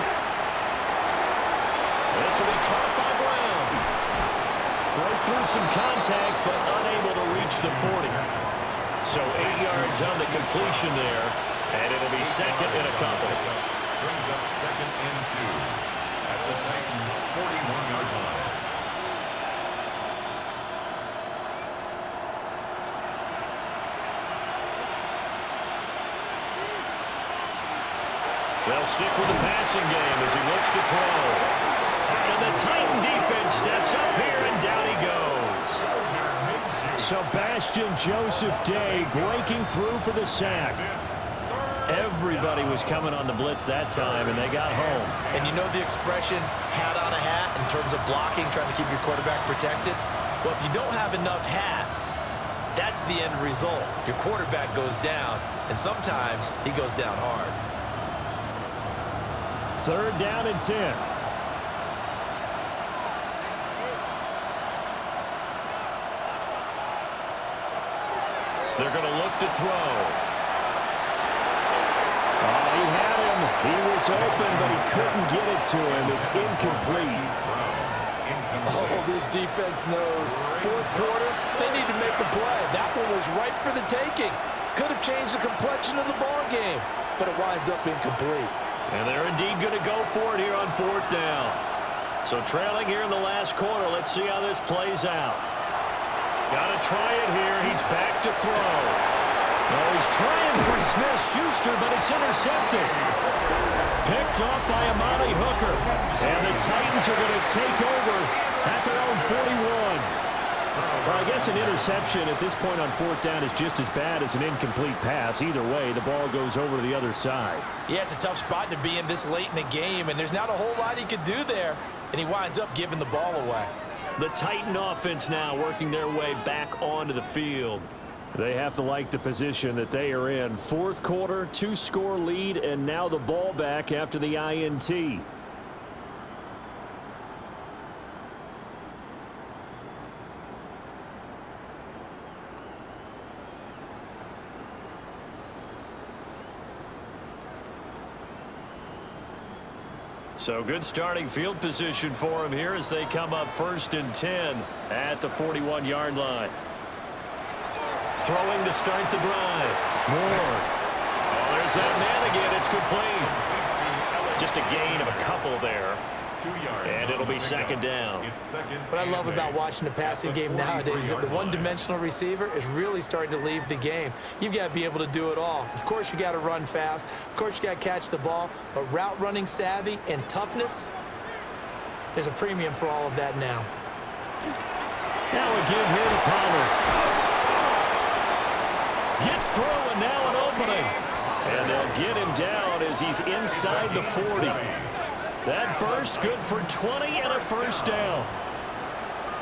[SPEAKER 1] This will be caught by Brown. Broke through some contact, but unable to reach the 40. So 8 yards on the completion there, and it'll be second and a couple.
[SPEAKER 4] Brings up second and 2 at the Titans' 41-yard line.
[SPEAKER 1] They'll stick with the passing game as he looks to throw. And the Titan defense steps up here, and down he goes. Sebastian Joseph Day breaking through for the sack. Everybody was coming on the blitz that time, and they got home.
[SPEAKER 2] And you know the expression, hat on a hat, in terms of blocking, trying to keep your quarterback protected? Well, if you don't have enough hats, that's the end result. Your quarterback goes down, and sometimes he goes down hard.
[SPEAKER 1] Third down and 10. They're going to look to throw. Oh, he had him. He was open, but he couldn't get it to him. It's incomplete.
[SPEAKER 2] Oh, this defense knows. Fourth quarter, they need to make a play. That one was right for the taking. Could have changed the complexion of the ball game, but it winds up incomplete.
[SPEAKER 1] And they're indeed going to go for it here on fourth down. So trailing here in the last quarter. Let's see how this plays out. Got to try it here. He's back to throw. Oh, he's trying for Smith-Schuster, but it's intercepted. Picked off by Amani Hooker. And the Titans are going to take over at their own 41. Well, I guess an interception at this point on fourth down is just as bad as an incomplete pass. Either way, the ball goes over to the other side.
[SPEAKER 2] Yeah, it's a tough spot to be in this late in the game, and there's not a whole lot he could do there, and he winds up giving the ball away.
[SPEAKER 1] The Titan offense now working their way back onto the field. They have to like the position that they are in. Fourth quarter, 2-score lead, and now the ball back after the INT. So good starting field position for him here as they come up first and 10 at the 41-yard line. Throwing to start the drive. Moore. Oh, there's that man again. It's complete. Just a gain of a couple there.
[SPEAKER 4] 2 yards.
[SPEAKER 1] And it'll be second down.
[SPEAKER 2] What I love about watching the passing game nowadays is that the one-dimensional receiver is really starting to leave the game. You've got to be able to do it all. Of course, you got to run fast. Of course, you got to catch the ball. But route running savvy and toughness, there's a premium for all of that now.
[SPEAKER 1] Now a give here to Palmer. Gets through, and now an opening. And they'll get him down as he's inside the 40. That burst good for 20 and a first down.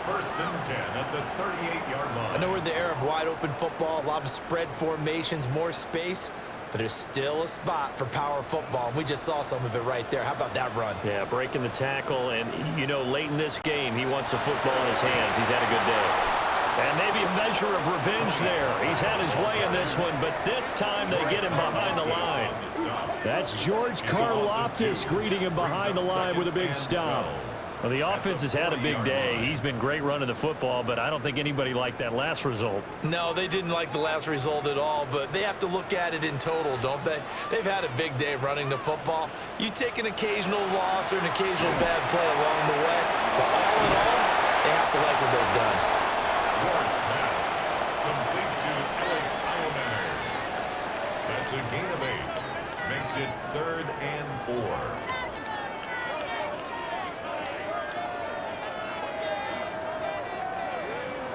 [SPEAKER 4] First and 10 at the 38-yard line.
[SPEAKER 2] I know we're in the era of wide-open football, a lot of spread formations, more space, but there's still a spot for power football, and we just saw some of it right there. How about that run?
[SPEAKER 1] Yeah, breaking the tackle, and, you know, late in this game, he wants the football in his hands. He's had a good day. And maybe a measure of revenge there. He's had his way in this one, but this time they get him behind the line. That's George Karlaftis greeting him behind the line with a big stop. Well, the offense has had a big day. He's been great running the football, but I don't think anybody liked that last result.
[SPEAKER 2] No, they didn't like the last result at all, but they have to look at it in total, don't they? They've had a big day running the football. You take an occasional loss or an occasional bad play along the way, but all in all, they have to like what they've done.
[SPEAKER 4] Pass complete to All-Madden. That's a gain of 8. Makes it 3rd and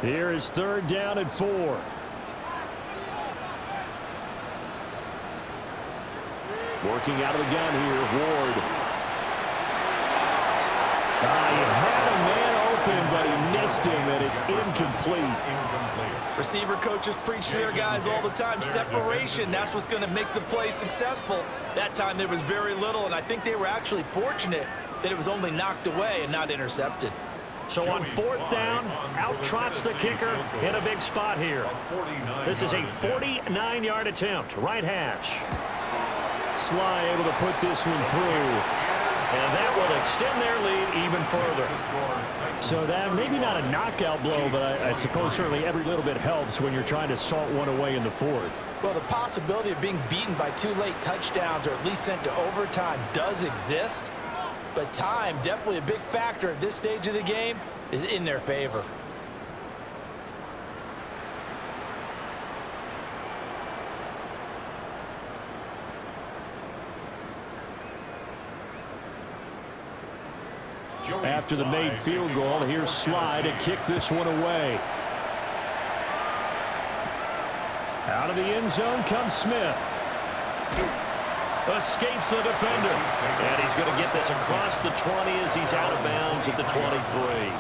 [SPEAKER 4] 4.
[SPEAKER 1] Here is 3rd down and 4. Working out of the gun here, Ward. He had a man open, but he missed him, and it's incomplete.
[SPEAKER 5] Receiver coaches preach to their guys all the time. Separation, that's what's going to make the play successful. That time there was very little, and I think they were actually fortunate that it was only knocked away and not intercepted.
[SPEAKER 1] So on 4th down, out trots the kicker in a big spot here. This is a 49-yard attempt, right hash. Sly able to put this one through. And that will extend their lead even further. So that maybe not a knockout blow, but I suppose certainly every little bit helps when you're trying to salt one away in the 4th.
[SPEAKER 3] Well, the possibility of being beaten by 2 late touchdowns or at least sent to overtime does exist. But time, definitely a big factor at this stage of the game, is in their favor.
[SPEAKER 1] After the made field goal, here's Sly to kick this one away. Out of the end zone comes Smith. Escapes the defender. And he's going to get this across the 20 as he's out of bounds at the 23.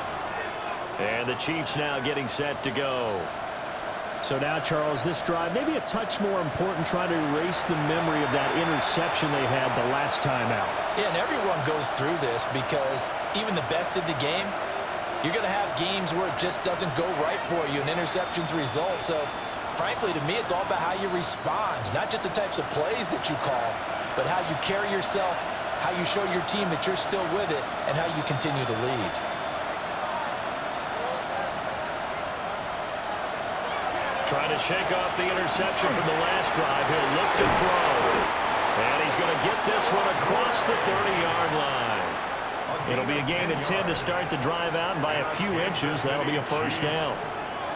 [SPEAKER 1] And the Chiefs now getting set to go. So now, Charles, this drive maybe a touch more important, trying to erase the memory of that interception they had the last time out.
[SPEAKER 3] Yeah, and everyone goes through this because even the best in the game, you're going to have games where it just doesn't go right for you and interceptions result. So, frankly, to me, it's all about how you respond, not just the types of plays that you call, but how you carry yourself, how you show your team that you're still with it, and how you continue to lead.
[SPEAKER 1] Trying to shake off the interception from the last drive. He'll look to throw. And he's going to get this one across the 30-yard line. It'll be a gain of 10 to start the drive out, and by a few inches, that'll be a first down.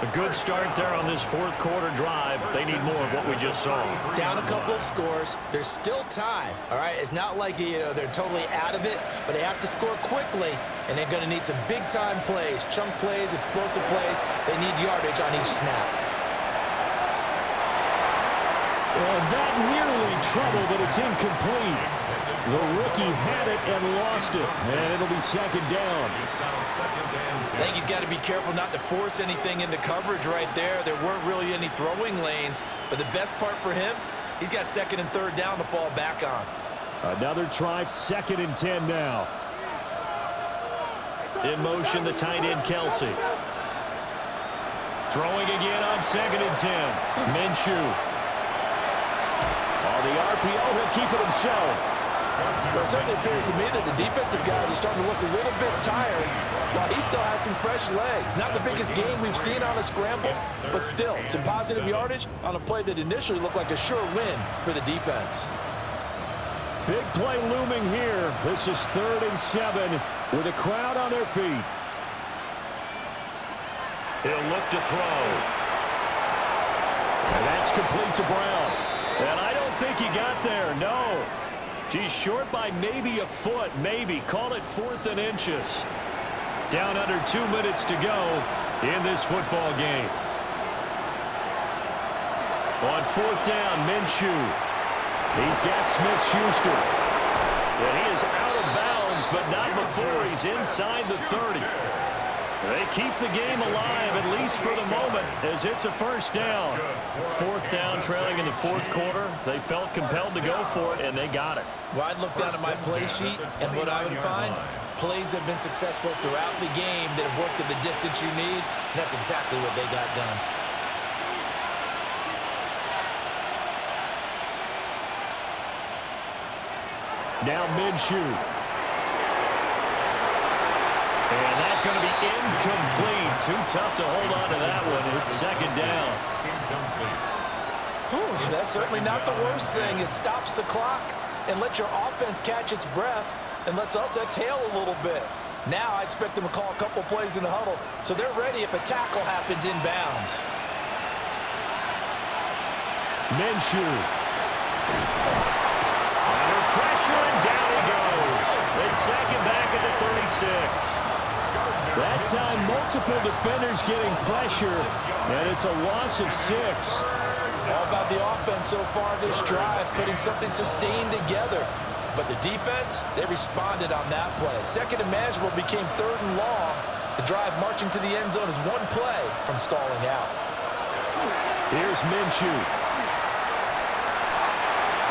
[SPEAKER 1] A good start there on this 4th quarter drive. They need more of what we just saw.
[SPEAKER 3] Down a couple of scores. There's still time, all right? It's not like, they're totally out of it, but they have to score quickly, and they're going to need some big-time plays, chunk plays, explosive plays. They need yardage on each snap.
[SPEAKER 1] Well, that nearly trouble, but it's incomplete. The rookie had it and lost it, and it'll be 2nd down.
[SPEAKER 5] I think he's got to be careful not to force anything into coverage right there. There weren't really any throwing lanes, but the best part for him, he's got 2nd and 3rd down to fall back on.
[SPEAKER 1] Another try, 2nd and 10 now. In motion, the tight end, Kelsey. Throwing again on 2nd and 10. Minshew. The RPO, he'll keep it himself.
[SPEAKER 3] Well, it certainly appears to me that the defensive guys are starting to look a little bit tired while he still has some fresh legs. Not the biggest game we've seen on a scramble, but still some positive yardage on a play that initially looked like a sure win for the defense.
[SPEAKER 1] Big play looming here. This is 3rd and 7 with a crowd on their feet. He'll look to throw. And that's complete to Brown. And I don't think he got there, no. He's short by maybe a foot, maybe. Call it 4th and inches. Down under 2 minutes to go in this football game. On 4th down, Minshew. He's got Smith-Schuster. And he is out of bounds, but not before he's inside the 30. They keep the game alive, at least for the moment, as it's a first down. 4th down, trailing in the 4th quarter. They felt compelled to go for it, and they got it.
[SPEAKER 3] Well, I'd look down at my play sheet, and what I would find, plays have been successful throughout the game that have worked at the distance you need, and that's exactly what they got done.
[SPEAKER 1] Now Minshew. And that's going to be incomplete. Too tough to hold on to that one. It's 2nd down.
[SPEAKER 3] Whew, that's certainly not the worst thing. It stops the clock and lets your offense catch its breath and lets us exhale a little bit. Now I expect them to call a couple plays in the huddle, so they're ready if a tackle happens inbounds.
[SPEAKER 1] Minshew. Under pressure, and down he goes. They sack him back at the 36. That time, multiple defenders getting pressure, and it's a loss of 6.
[SPEAKER 2] All about the offense so far this drive, putting something sustained together. But the defense, they responded on that play. Second and manageable became 3rd and long. The drive marching to the end zone is one play from stalling out.
[SPEAKER 1] Here's Minshew.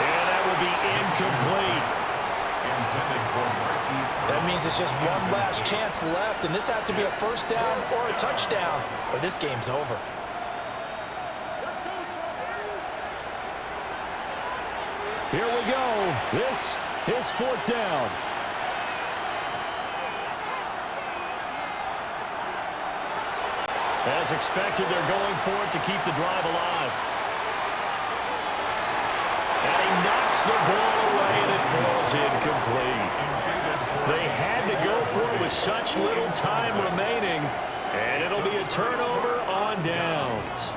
[SPEAKER 1] And that will be incomplete.
[SPEAKER 2] That means it's just one last chance left, and this has to be a first down or a touchdown, or this game's over.
[SPEAKER 1] Here we go. This is 4th down. As expected, they're going for it to keep the drive alive. And he knocks the ball away, and it falls incomplete. They had to go for it with such little time remaining, and it'll be a turnover on downs.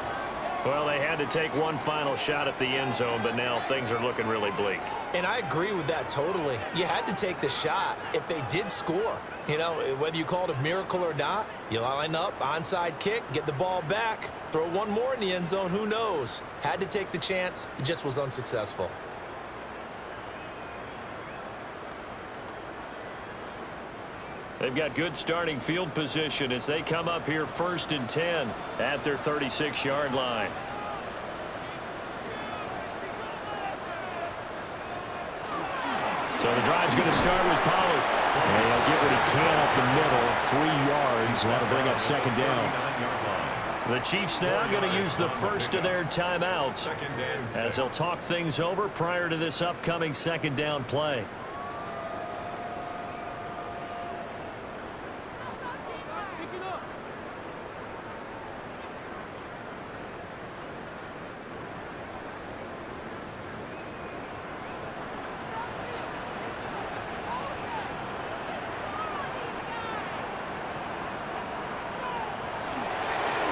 [SPEAKER 1] Well, they had to take one final shot at the end zone, but now things are looking really bleak.
[SPEAKER 3] And I agree with that totally. You had to take the shot if they did score. You know, whether you call it a miracle or not, you line up, onside kick, get the ball back, throw one more in the end zone, who knows? Had to take the chance, it just was unsuccessful.
[SPEAKER 1] They've got good starting field position as they come up here 1st and 10 at their 36-yard line. So the drive's going to start with Pollard. And he'll get what he can up the middle, 3 yards. That'll bring up 2nd down. The Chiefs now going to use the first of their timeouts as they'll talk things over prior to this upcoming 2nd down play.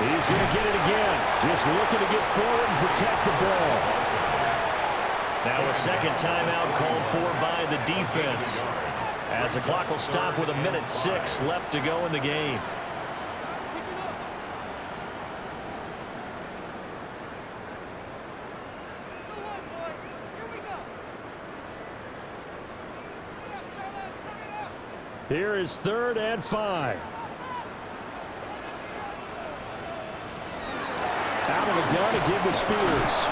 [SPEAKER 1] He's going to get it again. Just looking to get forward and protect the ball. Now a 2nd timeout called for by the defense, as the clock will stop with 1:06 left to go in the game. Here is 3rd and 5. Out of the gun to give to Spears.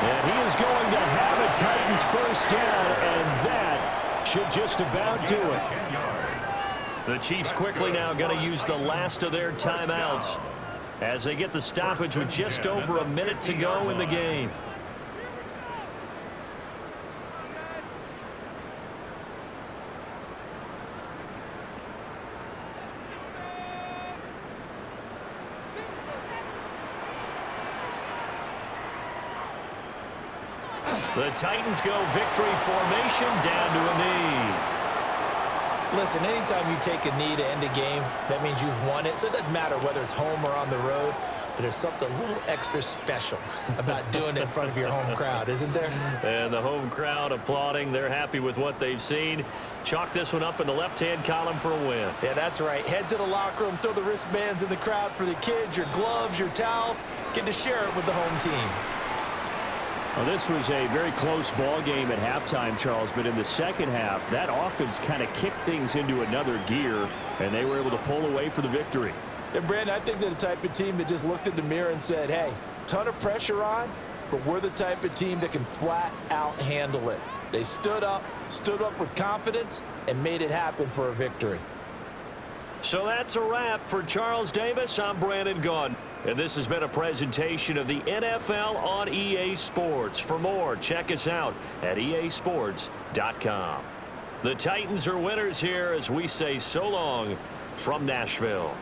[SPEAKER 1] And he is going to have a Titans first down, and that should just about do it. The Chiefs quickly now going to use the last of their timeouts as they get the stoppage with just over a minute to go in the game. The Titans go victory formation down to a knee.
[SPEAKER 3] Listen, anytime you take a knee to end a game, that means you've won it. So it doesn't matter whether it's home or on the road, but there's something a little extra special about doing it in front of your home crowd, isn't there?
[SPEAKER 1] And the home crowd applauding. They're happy with what they've seen. Chalk this one up in the left-hand column for a win.
[SPEAKER 3] Yeah, that's right. Head to the locker room, throw the wristbands in the crowd for the kids, your gloves, your towels. Get to share it with the home team.
[SPEAKER 7] Well, this was a very close ball game at halftime, Charles, but in the second half, that offense kind of kicked things into another gear, and they were able to pull away for the victory.
[SPEAKER 2] And, Brandon, I think they're the type of team that just looked in the mirror and said, hey, ton of pressure on, but we're the type of team that can flat out handle it. They stood up with confidence, and made it happen for a victory.
[SPEAKER 1] So that's a wrap for Charles Davis. I'm Brandon Gaudin. And this has been a presentation of the NFL on EA Sports. For more, check us out at easports.com. The Titans are winners here as we say so long from Nashville.